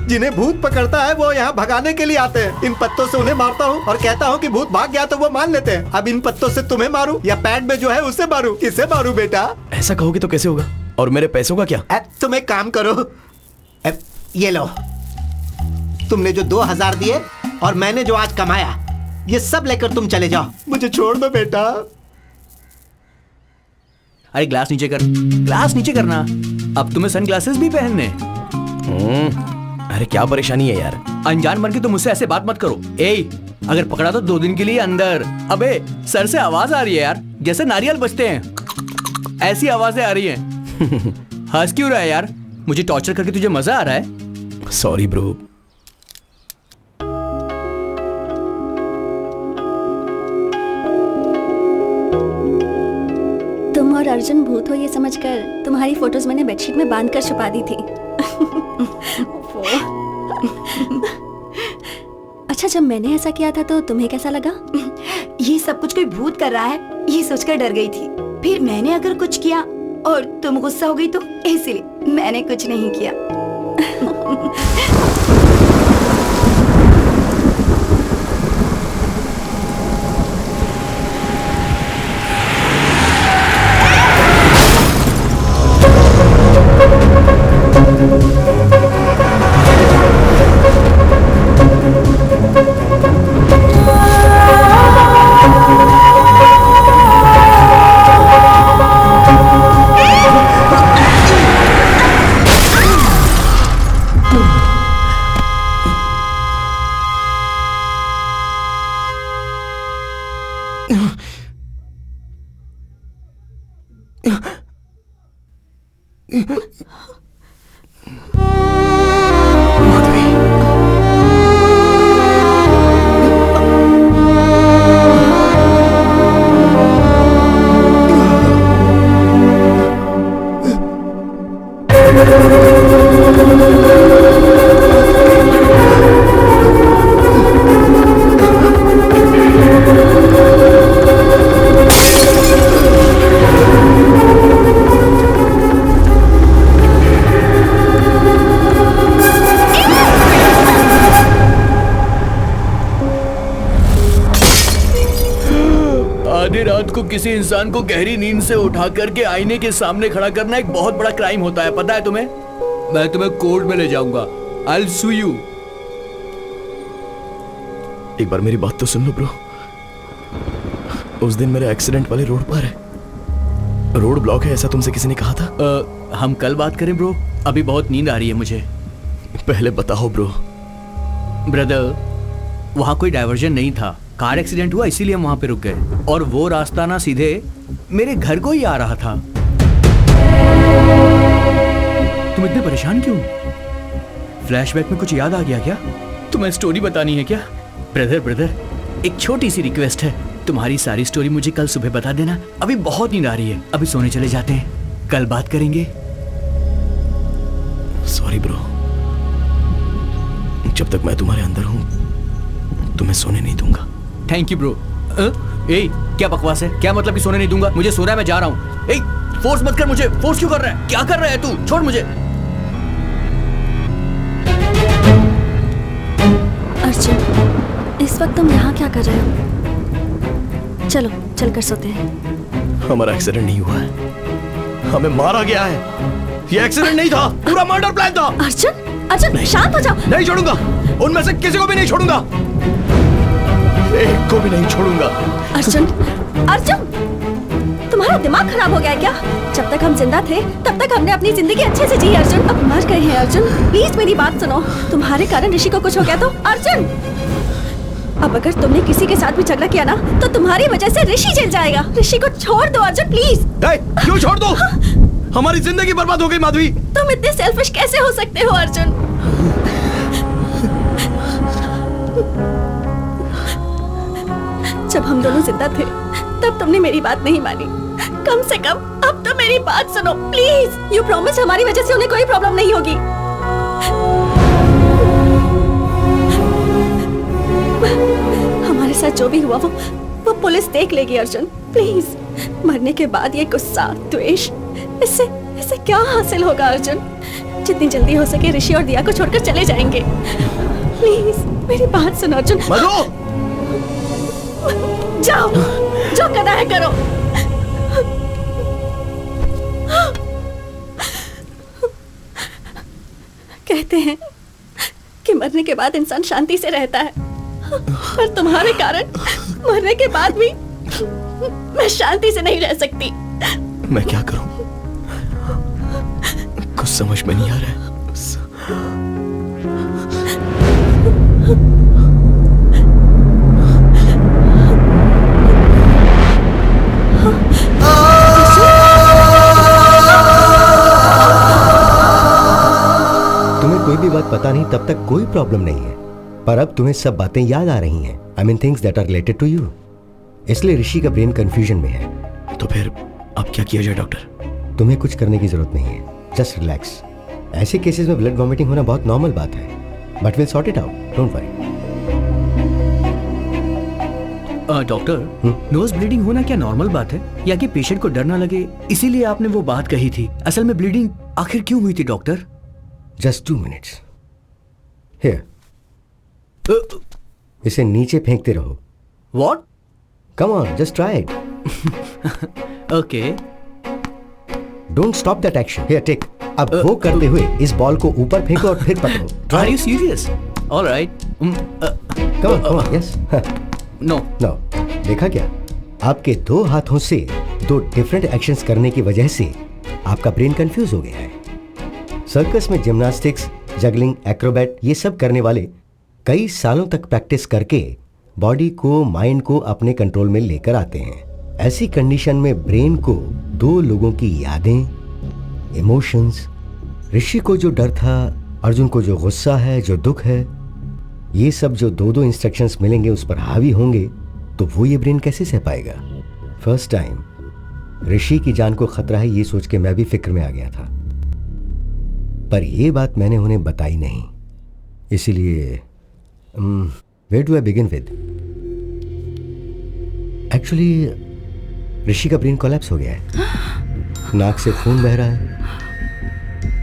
जिन्हें भूत पकड़ता है वो यहाँ भगाने के लिए आते हैं। इन पत्तों से उन्हें मारता हूँ और कहता हूँ कि भूत भाग गया तो वो मान लेते हैं। अब इन पत्तों से तुम्हें मारूं या पैड में जो है उसे मारूं? किसे मारूं बेटा? ऐसा कहोगे तो कैसे होगा? और मेरे पैसों का क्या? तुम एक काम करो, ये लो, तुमने जो 2000 दिए और मैंने जो आज कमाया, ये सब लेकर तुम चले जाओ। मुझे छोड़ दो बेटा। अरे ग्लास नीचे कर, ग्लास नीचे करना। अब तुम्हें सन ग्लासेस भी पहनने। अरे क्या परेशानी है यार? अनजान बन के तुम मुझसे ऐसे बात मत करो। अगर पकड़ा तो 2 दिन के लिए अंदर। अबे सर से आवाज आ रही है यार, जैसे नारियल बजते हैं, ऐसी आवाजें आ रही हैं। हंस क्यों रहा है यार? मुझे टॉर्चर करके तुझे मजा आ रहा है? Sorry bro. तुम और अर्जुन भूत हो ये समझकर तुम्हारी फोटोज मैंने बेडशीट में बांध कर छुपा दी थी। अच्छा जब मैंने ऐसा किया था तो तुम्हें कैसा लगा? ये सब कुछ कोई भूत कर रहा है ये सोचकर डर गई थी। फिर मैंने अगर कुछ किया और तुम गुस्सा हो गई तो इसलिए मैंने कुछ नहीं किया। आधी रात को किसी इंसान को गहरी नींद से उठा करके आईने के सामने खड़ा करना एक बहुत बड़ा क्राइम होता है, पता है तुम्हें? मैं तुम्हें कोर्ट में ले जाऊंगा। I'll sue you। एक बार मेरी बात तो सुन लो ब्रो। उस दिन मेरे एक्सीडेंट वाले रोड पर है, रोड ब्लॉक है ऐसा तुमसे किसी ने कहा था? हम कल बात करें ब्रो, अभी बहुत नींद आ रही है मुझे। पहले बताओ ब्रो। ब्रदर, वहां कोई डायवर्जन नहीं था, कार एक्सीडेंट हुआ इसीलिए हम वहां पे रुक गए, और वो रास्ता ना सीधे मेरे घर को ही आ रहा था। तुम इतने परेशान क्यों? फ्लैशबैक में कुछ याद आ गया क्या? तुम्हें स्टोरी बतानी है क्या? ब्रदर, एक छोटी सी रिक्वेस्ट है, तुम्हारी सारी स्टोरी मुझे कल सुबह बता देना। अभी बहुत नींद आ रही है, अभी सोने चले जाते हैं, कल बात करेंगे। सॉरी ब्रो, जब तक मैं तुम्हारे अंदर हूं तुम्हें सोने नहीं दूंगा। Thank you bro. ए, क्या बकवास है? क्या मतलब कि सोने नहीं दूंगा? मुझे सोना है, मैं जा रहा हूँ। ए, फोर्स मत कर मुझे। फोर्स क्यों कर रहा है? क्या कर रहा है तू? छोड़ मुझे। अर्जुन, इस वक्त तुम यहाँ क्या कर रहे हो? चलो चलकर सोते हैं। हमारा एक्सीडेंट नहीं हुआ है, हमें मारा गया है। ये एक्सीडेंट नहीं था, पूरा मर्डर प्लान था। अर्जुन, शांत हो जाओ। नहीं छोड़ूंगा, उनमें से किसी को भी नहीं छोड़ूंगा, एक को भी नहीं छोड़ूंगा। अर्जुन, तुम्हारा दिमाग खराब हो गया है क्या? जब तक हम जिंदा थे तब तक हमने अपनी जिंदगी अच्छे से जी अर्जुन, अब मर गए हैं अर्जुन, प्लीज मेरी बात सुनो। तुम्हारे कारण ऋषि को कुछ हो गया तो अर्जुन, अब अगर तुमने किसी के साथ भी झगड़ा किया ना तो तुम्हारी वजह से ऋषि जल जाएगा। ऋषि को छोड़ दो अर्जुन, प्लीज। क्यों छोड़ दो? हमारी जिंदगी बर्बाद हो गई माधवी। तुम इतने सेल्फिश कैसे हो सकते हो अर्जुन? जब हम दोनों जिंदा थे तब तुमने मेरी बात नहीं मानी, कम से कम अब तो मेरी बात सुनो प्लीज। यू प्रॉमिस हमारी वजह से उन्हें कोई प्रॉब्लम नहीं होगी। हमारे साथ जो भी हुआ वो पुलिस देख लेगी अर्जुन, प्लीज। मरने के बाद ये गुस्सा, द्वेष, इससे क्या हासिल होगा अर्जुन? जितनी जल्दी हो सके ऋषि और दिया को छोड़कर चले जाएंगे, प्लीज मेरी बात सुनो अर्जुन। जाओ, जो करना है करो। कहते हैं कि मरने के बाद इंसान शांति से रहता है, पर तुम्हारे कारण मरने के बाद भी मैं शांति से नहीं रह सकती। मैं क्या करूं? कुछ समझ में नहीं आ रहा है। तुम्हें कोई भी बात पता नहीं तब तक कोई प्रॉब्लम नहीं है, पर अब तुम्हें सब बातें याद आ रही हैं। I mean things that are related to you. इसलिए ऋषि का ब्रेन कंफ्यूजन में है। तो फिर अब क्या किया जाए डॉक्टर? तुम्हें कुछ करने की जरूरत नहीं है, जस्ट रिलैक्स। ऐसे केसेस में ब्लड वॉमिटिंग होना बहुत नॉर्मल बात है, but will sort it out, don't worry. Doctor, nose bleeding होना क्या नॉर्मल बात है, या कि पेशेंट को डर ना लगे इसीलिए आपने वो बात कही थी? असल में ब्लीडिंग आखिर क्यों हुई थी डॉक्टर? Just 2 minutes। हियर, इसे नीचे फेंकते रहो। What? Come on, just try it। Okay। Don't stop that action। Here, take। अब वो करते हुए इस बॉल को ऊपर फेंको और फिर पकड़ो। Are you serious? All right। Come on, yes। No। No। देखा क्या? आपके 2 हाथों से 2 डिफरेंट एक्शंस करने की वजह से आपका ब्रेन कंफ्यूज हो गया है। सर्कस में जिम्नास्टिक्स, जगलिंग, एक्रोबैट ये सब करने वाले कई सालों तक प्रैक्टिस करके बॉडी को, माइंड को अपने कंट्रोल में लेकर आते हैं। ऐसी कंडीशन में ब्रेन को 2 लोगों की यादें, इमोशंस। ऋषि को जो डर था, अर्जुन को जो गुस्सा है, जो दुख है, ये सब जो दो दो इंस्ट्रक्शंस मिलेंगे उस पर हावी होंगे तो वो ये ब्रेन कैसे सह पाएगा? फर्स्ट टाइम ऋषि की जान को खतरा है ये सोच के मैं भी फिक्र में आ गया था, पर ये बात मैंने उन्हें बताई नहीं। इसीलिए where do I begin with? Actually Rishi का ब्रेन कोलैप्स हो गया है, नाक से खून बह रहा है।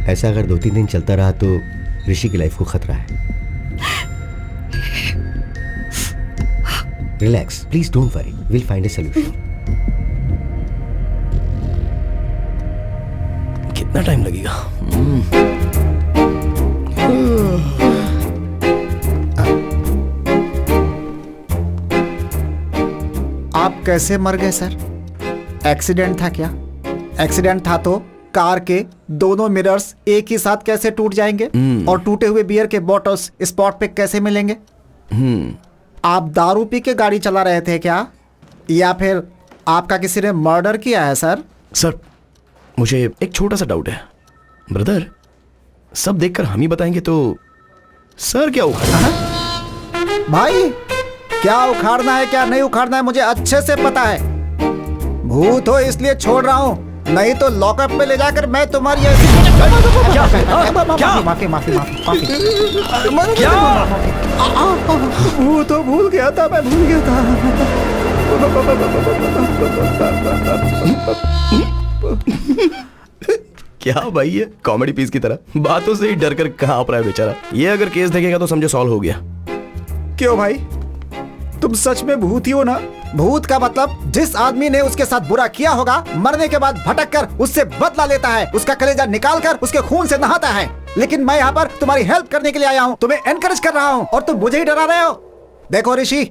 ऐसा अगर 2-3 दिन चलता रहा तो ऋषि की लाइफ को खतरा है। Relax please, don't worry, will find A solution. कितना टाइम लगेगा? आप कैसे मर गए सर? एक्सीडेंट था क्या? एक्सीडेंट था तो कार के दोनों मिरर्स एक ही साथ कैसे टूट जाएंगे? और टूटे हुए बियर के बॉटल्स स्पॉट पे कैसे मिलेंगे? आप दारू पी के गाड़ी चला रहे थे क्या, या फिर आपका किसी ने मर्डर किया है सर? सर मुझे एक छोटा सा डाउट है ब्रदर, सब देखकर हम ही बताएंगे तो सर क्या उखाड़ा? भाई क्या उखाड़ना है क्या नहीं उखाड़ना है मुझे अच्छे से पता है। भूत हो इसलिए छोड़ रहा हूँ, नहीं तो लॉकअप में ले जाकर मैं तुम्हारी माफी माफी माफी। भूत हो, भूल गया था, मैं भूल गया था। क्या भाई ये कॉमेडी पीस की तरह बातों से ही डर कर कहाँ आप रहा है बेचारा। ये अगर केस देखेगा तो समझो सॉल्व हो गया। क्यों भाई, तुम सच में भूत ही हो ना? भूत का मतलब जिस आदमी ने उसके साथ बुरा किया होगा, मरने के बाद भटक कर उससे बदला लेता है, उसका कलेजा निकाल कर उसके खून से नहाता है। लेकिन मैं यहाँ पर तुम्हारी हेल्प करने के लिए आया हूँ, तुम्हें एनकरेज कर रहा हूँ और तुम मुझे ही डरा रहे हो। देखो ऋषि,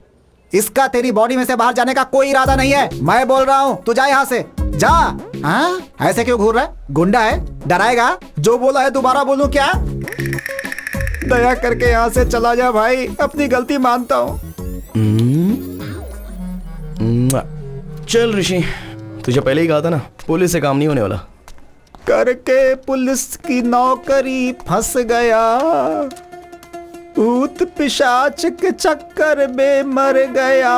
इसका तेरी बॉडी में से बाहर जाने का कोई इरादा नहीं है। मैं बोल रहा हूँ तू जा यहाँ से, जा। हाँ ऐसे क्यों घूर रहा है? गुंडा है, डराएगा? जो बोला है दोबारा बोलूं क्या? दया करके यहाँ से चला जा भाई, अपनी गलती मानता हूँ। चल ऋषि, तुझे पहले ही कहा था ना पुलिस से काम नहीं होने वाला। करके पुलिस की नौकरी फंस गया, भूत पिशाच के चक्कर में मर गया।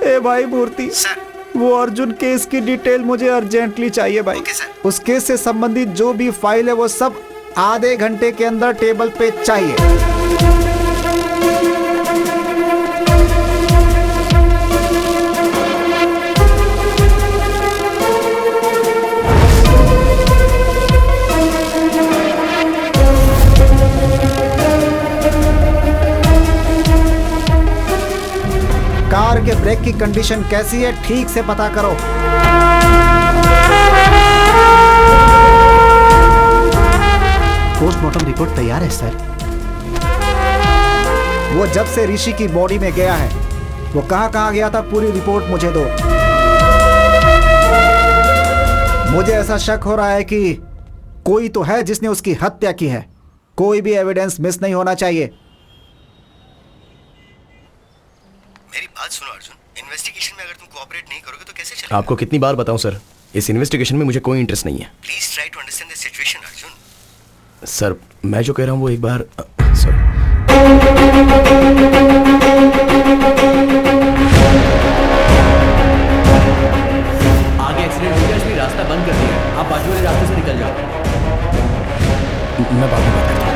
ए भाई मूर्ति, वो अर्जुन केस की डिटेल मुझे अर्जेंटली चाहिए भाई। उस केस से संबंधित जो भी फाइल है वो सब आधे घंटे के अंदर टेबल पे चाहिए। कार के ब्रेक की कंडीशन कैसी है ठीक से पता करो। पोस्टमार्टम रिपोर्ट तैयार है सर। वो जब से ऋषि की बॉडी में गया है वो कहाँ गया था, पूरी रिपोर्ट मुझे दो। मुझे ऐसा शक हो रहा है कि कोई तो है जिसने उसकी हत्या की है। कोई भी एविडेंस मिस नहीं होना चाहिए। मेरी बात सुनो अर्जुन, इन्वेस्टिगेशन में अगर तुम कोऑपरेट नहीं करोगे तो कैसे चलेगा? आपको कितनी बार बताऊं सर, इस इन्वेस्टिगेशन में मुझे कोई इंटरेस्ट नहीं है। Please try to understand the situation Arjun. Sir मैं जो कह रहा हूं वो एक बार सर आगे एक्सीडेंट हो गया, इसलिए रास्ता बंद कर दिया। आप बाजू वाले रास्ते से निकल जाओ। मैं बाद में बात करता हूं।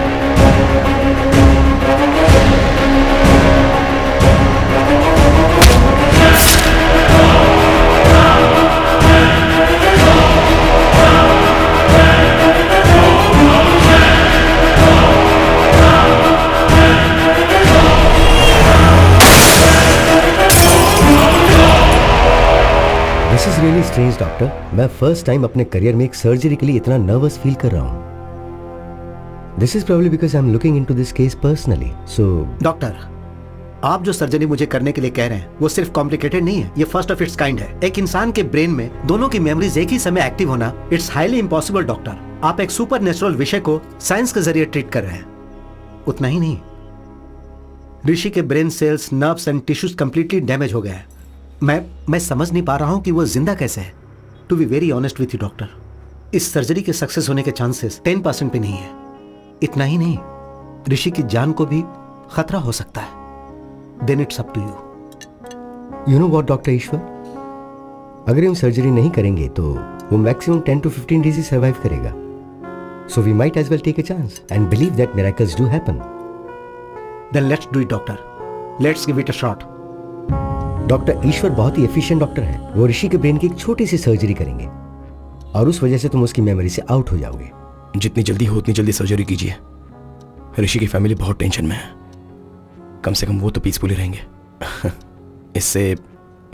This is really strange doctor. मैं फर्स्ट टाइम अपने करियर में एक सर्जरी के लिए इतना नर्वस फील कर रहा हूँ। This is probably because I am looking into this case personally. So doctor, आप जो सर्जरी मुझे करने के लिए कह रहे हैं वो सिर्फ कॉम्प्लिकेटेड नहीं है, ये फर्स्ट ऑफ इट्स काइंड है। एक इंसान के ब्रेन में दोनों की मेमोरीज एक ही समय एक्टिव होना, इट्स हाईली इम्पॉसिबल डॉक्टर। आप एक सुपर नेचुरल विषय को साइंस के जरिए ट्रीट कर रहे हैं। उतना ही नहीं, ऋषि के brain cells, nerves and tissues completely damage हो गए हैं। मैं समझ नहीं पा रहा हूं कि वो जिंदा कैसे है। To be very honest with you doctor, इस सर्जरी के सक्सेस होने के चांसेस 10% पे नहीं है। इतना ही नहीं, ऋषि की जान को भी खतरा हो सकता है। Then it's up to you. You know what doctor Ishwar, अगर हम सर्जरी नहीं करेंगे तो वो मैक्सिमम 10 to 15 डेज ही सर्वाइव करेगा। So we might as well take a chance and believe that miracles do happen. Then let's do it doctor, let's give it a shot. Doctor Ishwar बहुत ही एफिशिएंट डॉक्टर है। वो ऋषि के brain की एक छोटी सी सर्जरी करेंगे और उस वजह से तुम उसकी मेमोरी से आउट हो जाओगे। जितनी जल्दी हो उतनी जल्दी सर्जरी कीजिए। ऋषि की फैमिली बहुत टेंशन में है, कम से कम वो तो पीसफुली रहेंगे। इससे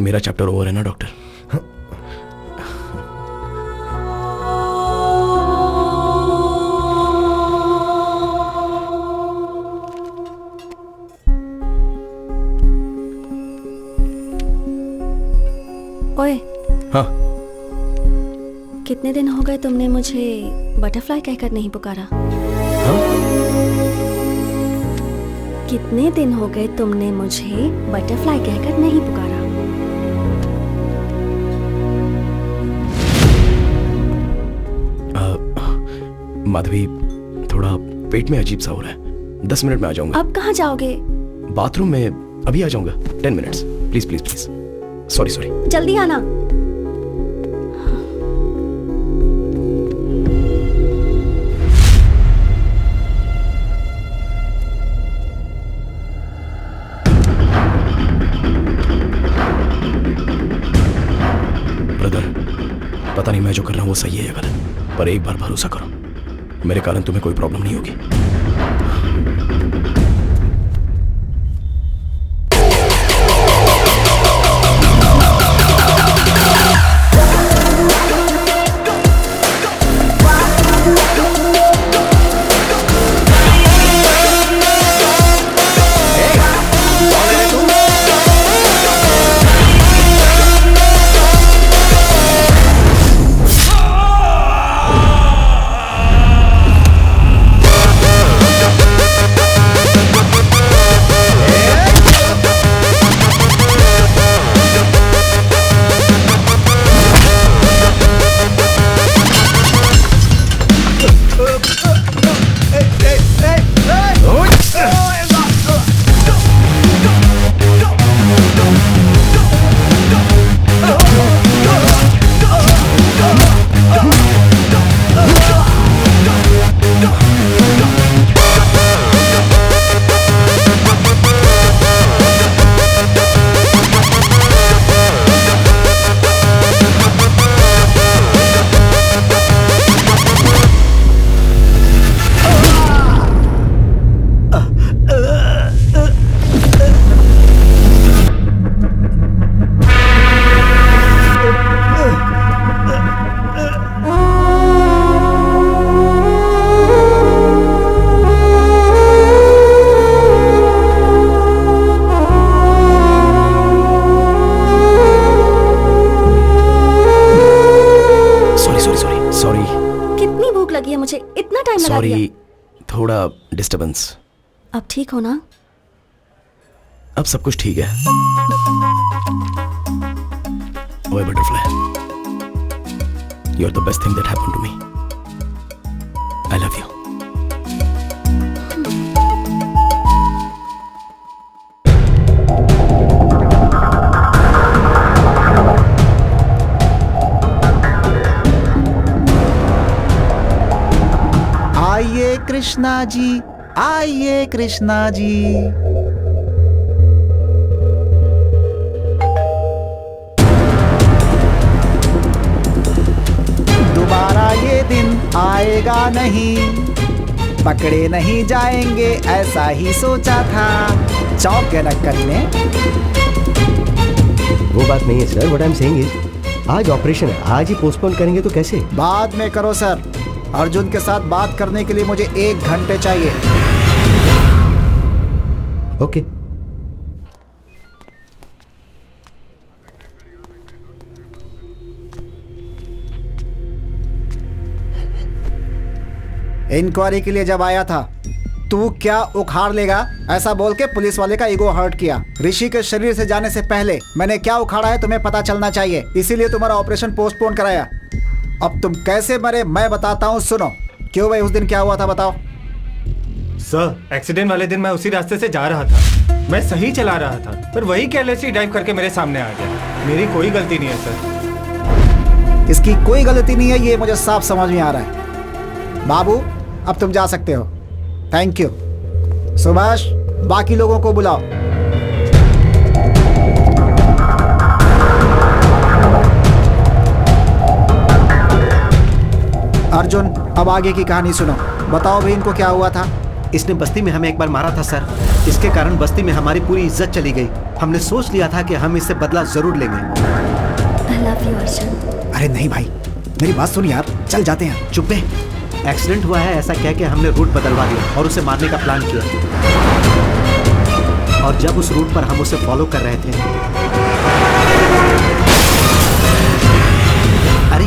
मेरा चैप्टर ओवर है ना डॉक्टर? ओए, हाँ। कितने दिन हो गए तुमने मुझे बटरफ्लाई कहकर नहीं पुकारा? हाँ? कितने दिन हो गए तुमने मुझे बटरफ्लाई कहकर नहीं पुकारा? माधवी, थोड़ा पेट में अजीब सा हो रहा है। 10 मिनट में आ जाऊंगा। अब कहाँ जाओगे? बाथरूम में अभी आ जाऊंगा। 10 minutes, please please please. Sorry. जल्दी आना। ब्रदर, पता नहीं मैं जो कर रहा हूं वो सही है या गलत, पर एक बार भरोसा करो, मेरे कारण तुम्हें कोई प्रॉब्लम नहीं होगी। सॉरी, थोड़ा डिस्टर्बेंस। अब ठीक हो ना? अब सब कुछ ठीक है। ओए butterfly, you are the best thing that happened to me. I love you. आइए कृष्णा जी, आइए कृष्णा जी। दोबारा ये दिन आएगा नहीं, पकड़े नहीं जाएंगे ऐसा ही सोचा था। चौंक गए नक्कली ने। वो बात नहीं है sir, what I am saying is आज ऑपरेशन है, आज ही पोस्टपोन करेंगे तो कैसे? बाद में करो सर। अर्जुन के साथ बात करने के लिए मुझे 1 घंटे चाहिए। ओके। इंक्वायरी के लिए जब आया था तू क्या उखाड़ लेगा, ऐसा बोल के पुलिस वाले का ईगो हर्ट किया। ऋषि के शरीर से जाने से पहले मैंने क्या उखाड़ा है तुम्हें पता चलना चाहिए, इसीलिए तुम्हारा ऑपरेशन पोस्टपोन कराया। अब तुम कैसे मरे मैं बताता हूँ, सुनो। क्यों भाई, उस दिन क्या हुआ था बताओ। सर, एक्सीडेंट वाले दिन मैं उसी रास्ते से जा रहा था। मैं सही चला रहा था, पर वही केयरलेसली ड्राइव करके मेरे सामने आ गया। मेरी कोई गलती नहीं है सर। इसकी कोई गलती नहीं है, ये मुझे साफ समझ में आ रहा है। बाबू, अब तुम जा सकते हो। Thank you. सुभाष, बाकी लोगों को बुलाओ। अर्जुन, अब आगे की कहानी सुनो। बताओ भाई, इनको क्या हुआ था? इसने बस्ती में हमें एक बार मारा था सर। इसके कारण बस्ती में हमारी पूरी इज्जत चली गई। हमने सोच लिया था कि हम इससे बदला जरूर लेंगे। I love you, Arjun. अरे नहीं भाई, मेरी बात सुन यार, चल जाते हैं। चुप है, एक्सीडेंट हुआ है ऐसा कह के हमने रूट बदलवा दिया और उसे मारने का प्लान किया। और जब उस रूट पर हम उसे फॉलो कर रहे थे, अरे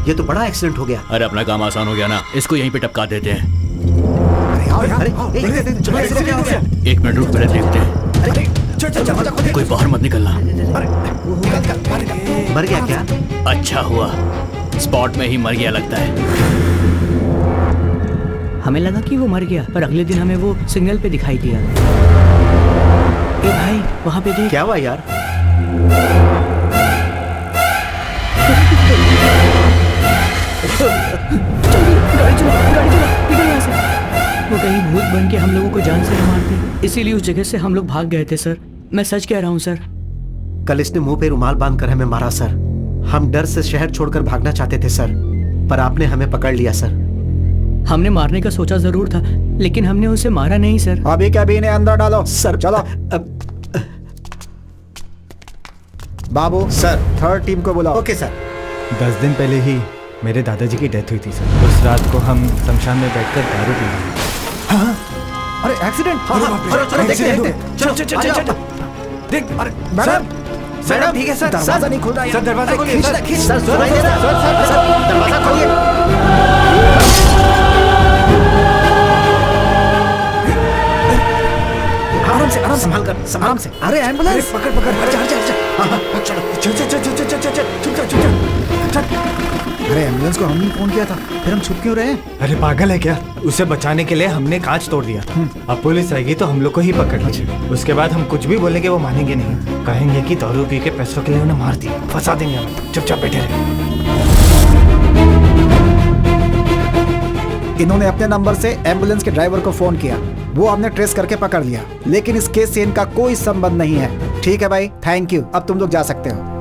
ये तो बड़ा एक्सीडेंट हो गया। अरे अपना काम आसान हो गया ना, इसको यहीं पे टपका देते हैं। अरे एक मिनट रुक, पहले देखते हैं। कोई बाहर मत निकलना। मर गया क्या? अच्छा हुआ, स्पॉट में ही मर गया लगता है। हमें लगा कि वो मर गया, पर अगले दिन हमें वो सिग्नल पे दिखाई दिया। ए भाई, वहाँ पे देख। क्या हुआ यार? गाड़ी चला, निकल यहाँ से। वो कहीं भूत बन के हम लोगों को जान से न मार दे, इसीलिए उस जगह से हम लोग भाग गए थे सर। मैं सच कह रहा हूँ सर। कल इसने मुंह पे रुमाल बांधकर हमें मारा सर। हम डर से शहर छोड़कर भागना चाहते थे सर, पर आपने हमें पकड़ लिया सर। हमने मारने का सोचा जरूर था, लेकिन हमने उसे मारा नहीं सर। अभी कैबिन ने अंदर डालो सर। चलो बाबू सर, थर्ड टीम को बुलाओ। Okay sir. 10 दिन पहले ही मेरे दादाजी की डेथ हुई थी सर। उस रात को हम शमशान में बैठकर दारू पी रहे थे। अरे एक्सीडेंट! चलो देख। अरे मैडम, मैडम ठीक है सर। दरवाजा नहीं खुल रहा है। सर दरवाजा खोलिए। सर सुनाई दे रहा है। सर दरवाजा खोलिए। आराम से, आराम से, संभाल कर, आराम से। अरे एम्बुलेंस! पकड़ पकड़, अरे एम्बुलेंस को हमने फोन किया था, फिर हम छुप क्यों रहे? अरे पागल है क्या? उसे बचाने के लिए हमने कांच तोड़ दिया था। अब पुलिस आएगी तो हम लोग को ही पकड़ लेगी। उसके बाद हम कुछ भी बोलेंगे वो मानेंगे नहीं, कहेंगे कि दारू पी के पैसों के लिए उन्हें मार दिया, फंसा देंगे हमें। चुपचाप बैठे रहे। इन्होंने अपने नंबर से एम्बुलेंस के ड्राइवर को फोन किया, वो हमने ट्रेस करके पकड़ लिया, लेकिन इस केस से इनका कोई संबंध नहीं है। ठीक है भाई, थैंक यू। अब तुम लोग जा सकते हो।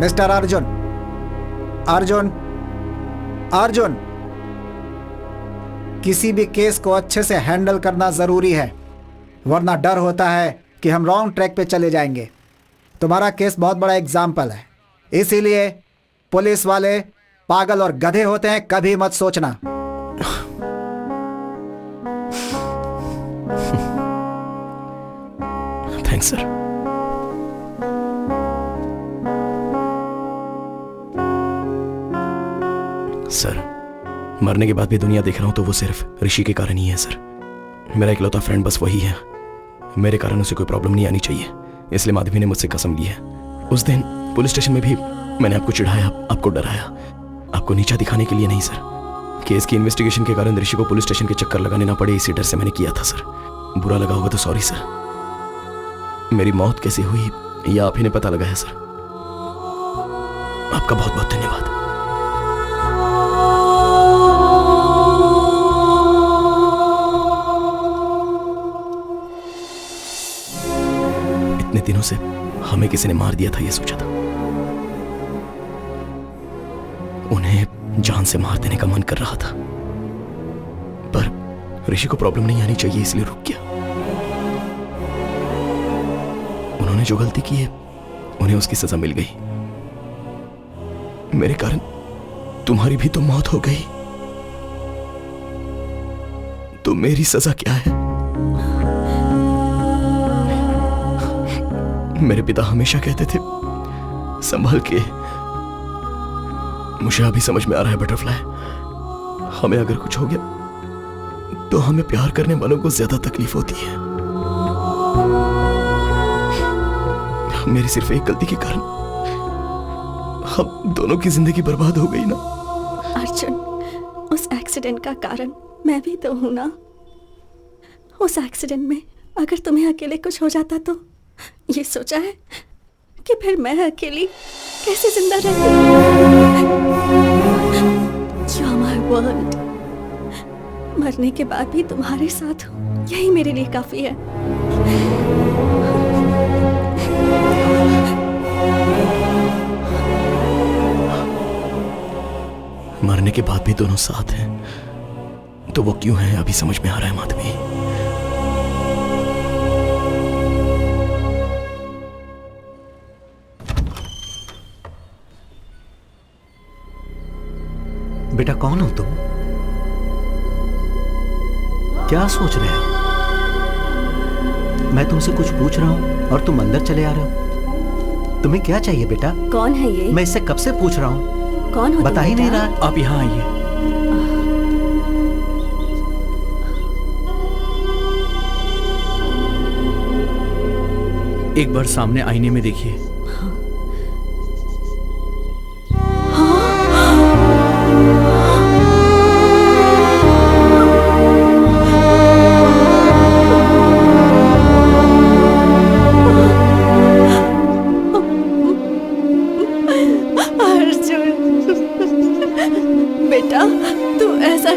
मिस्टर अर्जुन, अर्जुन, अर्जुन, किसी भी केस को अच्छे से हैंडल करना जरूरी है, वरना डर होता है कि हम रॉन्ग ट्रैक पे चले जाएंगे। तुम्हारा केस बहुत बड़ा एग्जाम्पल है, इसीलिए पुलिस वाले पागल और गधे होते हैं, कभी मत सोचना। Thanks sir. सर, मरने के बाद भी दुनिया देख रहा हूं तो वो सिर्फ ऋषि के कारण ही है सर। मेरा इकलौता फ्रेंड बस वही है। मेरे कारण उसे कोई प्रॉब्लम नहीं आनी चाहिए, इसलिए माधवी ने मुझसे कसम ली है। उस दिन पुलिस स्टेशन में भी मैंने आपको चिढ़ाया, आपको डराया, आपको नीचा दिखाने के लिए नहीं सर। केस की इन्वेस्टिगेशन के कारण ऋषि को पुलिस स्टेशन के चक्कर लगाने ना पड़े, इसी डर से मैंने किया था सर। बुरा लगा होगा तो सॉरी सर। मेरी मौत कैसे हुई यह आप ही ने पता लगाया सर। आपका बहुत बहुत धन्यवाद। इतने दिनों से हमें किसी ने मार दिया था ये सोचा था, उन्हें जान से मार देने का मन कर रहा था, पर ऋषि को प्रॉब्लम नहीं आनी चाहिए इसलिए रुक गया। उन्होंने जो गलती की है उन्हें उसकी सजा मिल गई। मेरे कारण तुम्हारी भी तो मौत हो गई, तो मेरी सजा क्या है? मेरे पिता हमेशा कहते थे, संभल के। मुझे अभी समझ में आ रहा है बटरफ्लाई, हमें अगर कुछ हो गया तो हमें प्यार करने वालों को ज्यादा तकलीफ होती है। मेरी सिर्फ एक गलती के कारण हम दोनों की जिंदगी बर्बाद हो गई ना। अर्जुन, उस एक्सीडेंट का कारण मैं भी तो हूं ना। उस एक्सीडेंट में अगर तुम्हें अकेले कुछ हो जाता तो ये सोचा है कि फिर मैं अकेली कैसे जिंदा रहती। You are my world। मरने के बाद भी तुम्हारे साथ हूं, यही मेरे लिए काफी है। मरने के बाद भी दोनों साथ हैं, तो वो क्यों हैं अभी समझ में आ रहा है माधवी। बेटा कौन हो तुम? क्या सोच रहे हो? मैं तुमसे कुछ पूछ रहा हूं और तुम अंदर चले आ रहे हो। तुम्हें क्या चाहिए बेटा? कौन है ये? मैं इससे कब से पूछ रहा हूं, कौन हो? बता ही नहीं रहा। आप यहाँ आइए। एक बार सामने आईने में देखिए।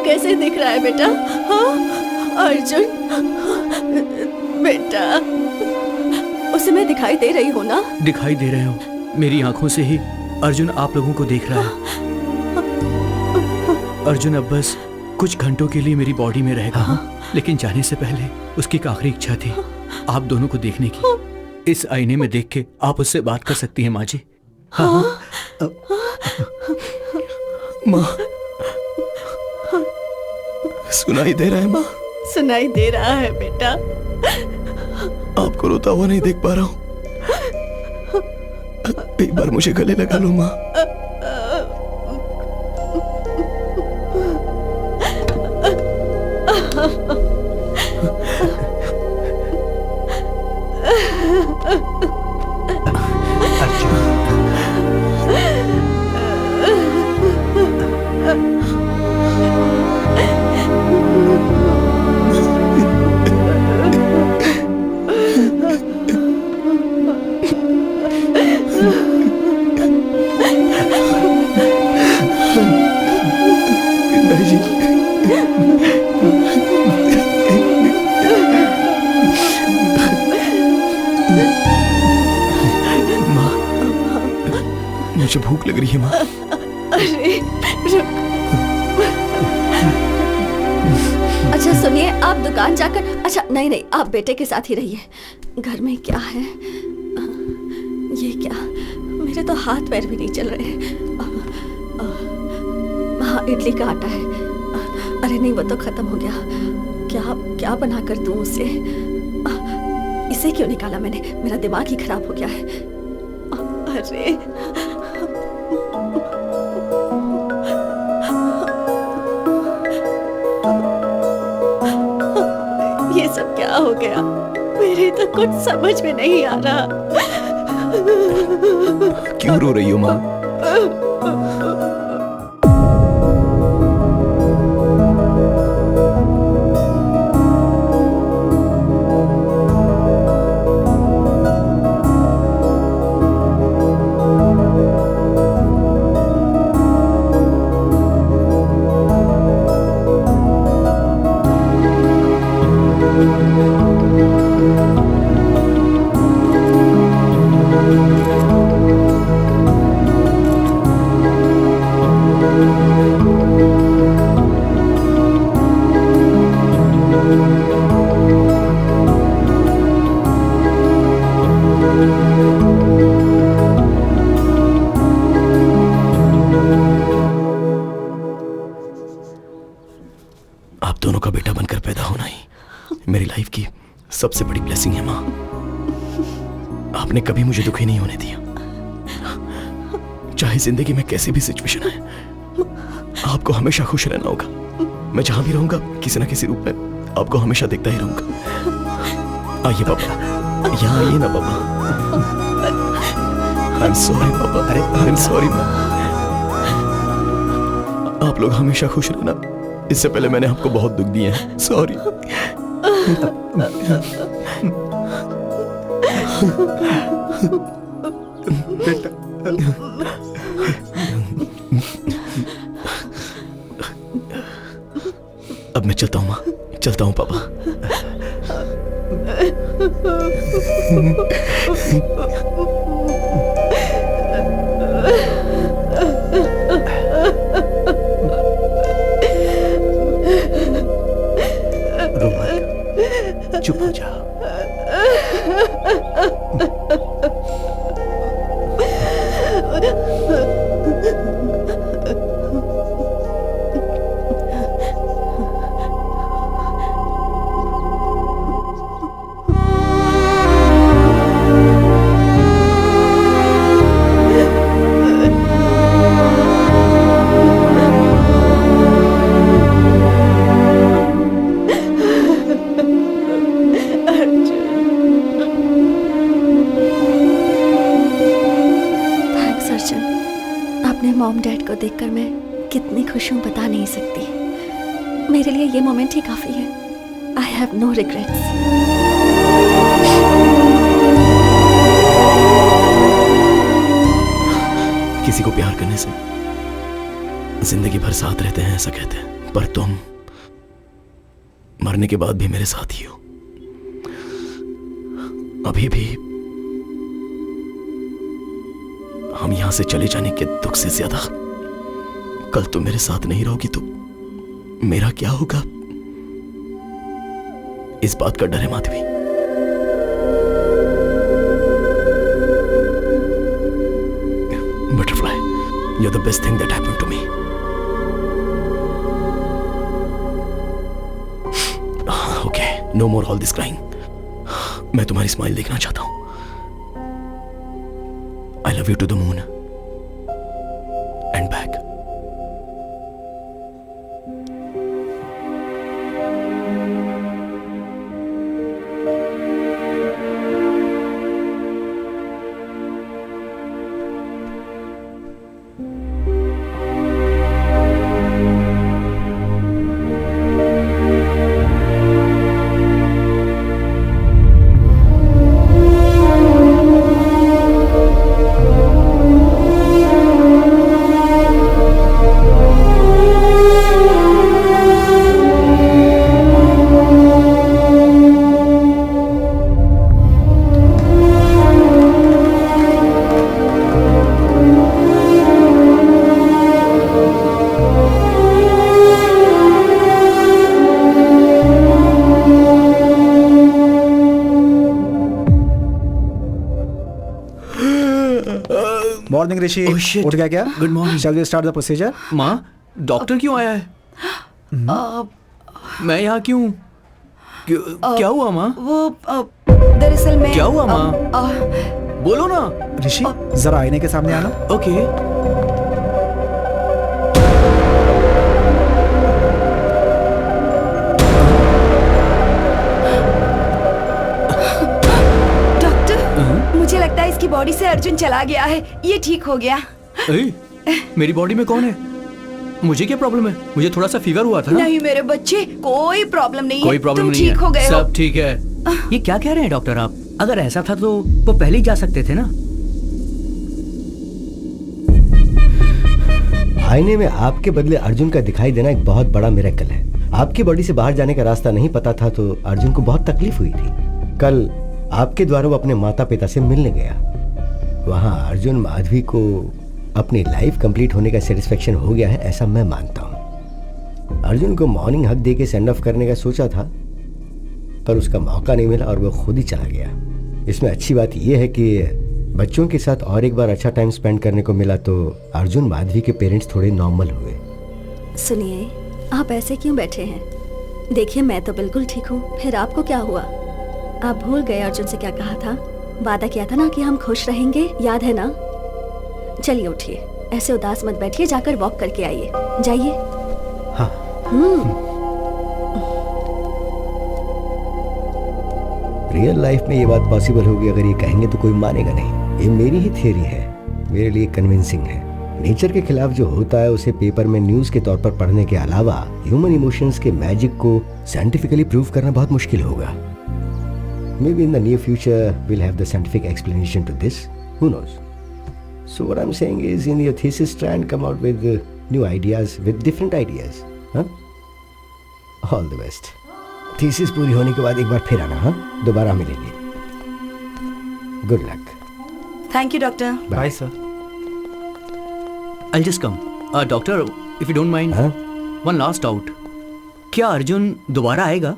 कैसे दिख रहा है बेटा? हाँ अर्जुन बेटा, उसे मैं दिखाई दे रही हूँ ना? दिखाई दे रहे हो। मेरी आंखों से ही अर्जुन आप लोगों को देख रहा है। अर्जुन अब बस कुछ घंटों के लिए मेरी बॉडी में रहेगा, लेकिन जाने से पहले उसकी एक आखिरी इच्छा थी आप दोनों को देखने की। इस आईने में देख के आप उससे बात कर सकती हैं माँ जी। हाँ? माँ, सुनाई दे रहा है माँ? सुनाई दे रहा है बेटा। आपको रोता हुआ नहीं देख पा रहा हूँ, एक बार मुझे गले लगा लो माँ। मुझे भूख लग रही है माँ। अरे रुक। अच्छा सुनिए, आप दुकान जाकर, अच्छा नहीं आप बेटे के साथ ही रहिए। घर में क्या है? ये क्या, मेरे तो हाथ पैर भी नहीं चल रहे हैं। हाँ इडली का आटा है। अरे नहीं वो तो खत्म हो गया। क्या बना कर दूं उसे? इसे क्यों निकाला मैंने? मेरा दिमाग ही खराब हो गया है। अरे ये सब क्या हो गया? मेरे तो कुछ समझ में नहीं आ रहा। क्यों रो रही हो माँ? आप दोनों का बेटा बनकर पैदा होना ही मेरी लाइफ की सबसे बड़ी ब्लेसिंग है माँ। आप आपने कभी मुझे दुखी नहीं होने दिया, चाहे जिंदगी में कैसी भी सिचुएशन आए। आपको हमेशा खुश रहना होगा। मैं जहां भी रहूंगा किसी ना किसी रूप में आपको हमेशा देखता ही रहूंगा। आइए पापा, यहाँ आइए ना पापा। आई एम सॉरी पापा, अरे आई एम सॉरी। आप लोग हमेशा खुश रहना। इससे पहले मैंने आपको बहुत दुख दिए हैं, सॉरी। अब मैं चलता हूँ माँ, चलता हूँ पापा। रो मत, चुप हो जा। मॉम डैड को देखकर मैं कितनी खुश हूँ बता नहीं सकती। मेरे लिए ये मोमेंट ही काफी है। I have no regrets. किसी को प्यार करने से जिंदगी भर साथ रहते हैं ऐसा कहते हैं, पर तुम मरने के बाद भी मेरे साथ ही हो। अभी भी हम यहां से चले जाने के दुख से ज्यादा कल तुम मेरे साथ नहीं रहोगी तो मेरा क्या होगा, इस बात का डर है Madhavi. Butterfly, you're the best thing that happened to me. Okay, no more all this crying. मैं तुम्हारी स्माइल देखना चाहता हूं। I love you to the moon and back. Morning Rishi, उठ गया क्या? Good morning. Shall we start the procedure? माँ, doctor क्यों आया है? मैं यहाँ क्यों? क्या हुआ माँ? वो दरअसल मैं क्या हुआ माँ? बोलो ना। ऋषि, जरा आईने के सामने आना। ओके। मुझे लगता है इसकी बॉडी से अर्जुन चला गया है। ये ठीक हो गया। मेरी बॉडी में कौन है? मुझे क्या प्रॉब्लम है? मुझे थोड़ा सा फीवर हुआ था ना। नहीं मेरे बच्चे, कोई प्रॉब्लम नहीं है। कोई प्रॉब्लम नहीं है। ठीक हो गए हो। सब ठीक है। ये क्या कह रहे हैं डॉक्टर आप? अगर ऐसा था तो वो पहले ही जा सकते थे ना। आईने में आपके बदले अर्जुन का दिखाई देना एक बहुत बड़ा मिरेकल है। आपकी बॉडी से बाहर जाने का रास्ता नहीं पता था तो अर्जुन को बहुत तकलीफ हुई थी। कल आपके द्वारा वो अपने माता पिता से मिलने गया। वहां अर्जुन माधवी को अपनी लाइफ कंप्लीट होने का सेटिस्फेक्शन हो गया है ऐसा मैं मानता हूं। अर्जुन को मॉर्निंग हक दे के सेंड ऑफ करने का सोचा था पर उसका मौका नहीं मिला और वो खुद ही चला गया। इसमें अच्छी बात यह है कि बच्चों के साथ और एक बार अच्छा टाइम स्पेंड करने को मिला तो अर्जुन माधवी के पेरेंट्स थोड़े नॉर्मल हुए। सुनिए, आप ऐसे क्यों बैठे हैं? देखिए मैं तो बिल्कुल ठीक हूँ। फिर आपको क्या हुआ? आप भूल गए अर्जुन से क्या कहा था? वादा किया था ना कि हम खुश रहेंगे, याद है ना? चलिए उठिए, ऐसे उदास मत बैठिए, जाकर वॉक करके आइए। जाइए। हाँ। रियल लाइफ में ये बात पॉसिबल होगी अगर ये कहेंगे तो कोई मानेगा नहीं। ये मेरी ही थियरी है, मेरे लिए कन्विंसिंग है। नेचर के खिलाफ जो होता है उसे पेपर में न्यूज के तौर पर पढ़ने के अलावा ह्यूमन इमोशंस के मैजिक को साइंटिफिकली प्रूव करना बहुत मुश्किल होगा। Maybe in the near future we'll have the scientific explanation to this. Who knows? So what I'm saying is, in your thesis, try and come out with new ideas, with different ideas. Huh? All the best. Thesis पूरी होने के बाद एक बार फिर आना, हाँ? दोबारा मिलेंगे. Good luck. Thank you, doctor. Bye, sir. I'll just come. Doctor, if you don't mind, हाँ? one last doubt. क्या अर्जुन दोबारा आएगा?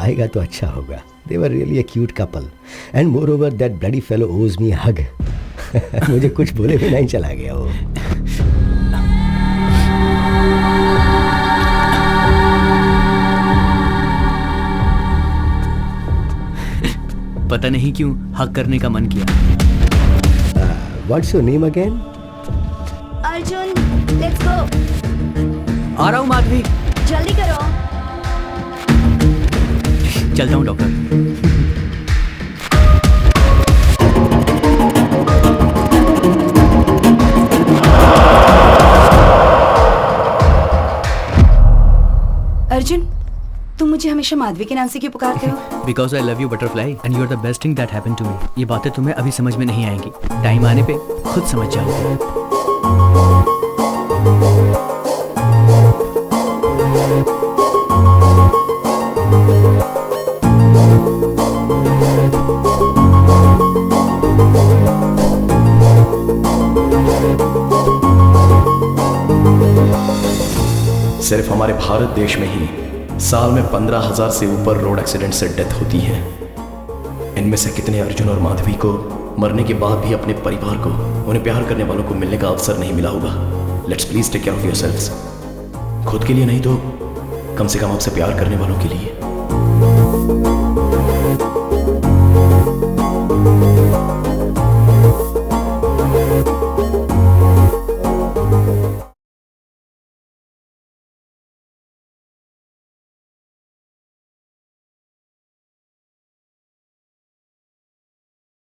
आएगा तो अच्छा होगा. They were really a cute couple. And moreover, that bloody fellow owes me a hug. मुझे कुछ बोले भी नहीं चला गया वो. पता नहीं क्यों हक करने का मन किया. What's your name again? Arjun, let's go. आ रहा हूँ माधवी. जल्दी करो. चलता हूँ डॉक्टर. अर्जुन, तुम मुझे हमेशा माधवी के नाम से क्यों पुकारते हो? Because I love you butterfly and you are the best thing that happened to me. ये बातें तुम्हें अभी समझ में नहीं आएंगी. टाइम आने पे खुद समझ जाओगे. सिर्फ हमारे भारत देश में ही साल में 15,000 से ऊपर रोड एक्सीडेंट से डेथ होती है. इनमें से कितने अर्जुन और माधवी को मरने के बाद भी अपने परिवार को, उन्हें प्यार करने वालों को मिलने का अवसर नहीं मिला होगा. Let's please take care of yourselves. खुद के लिए नहीं तो कम से कम आपसे प्यार करने वालों के लिए.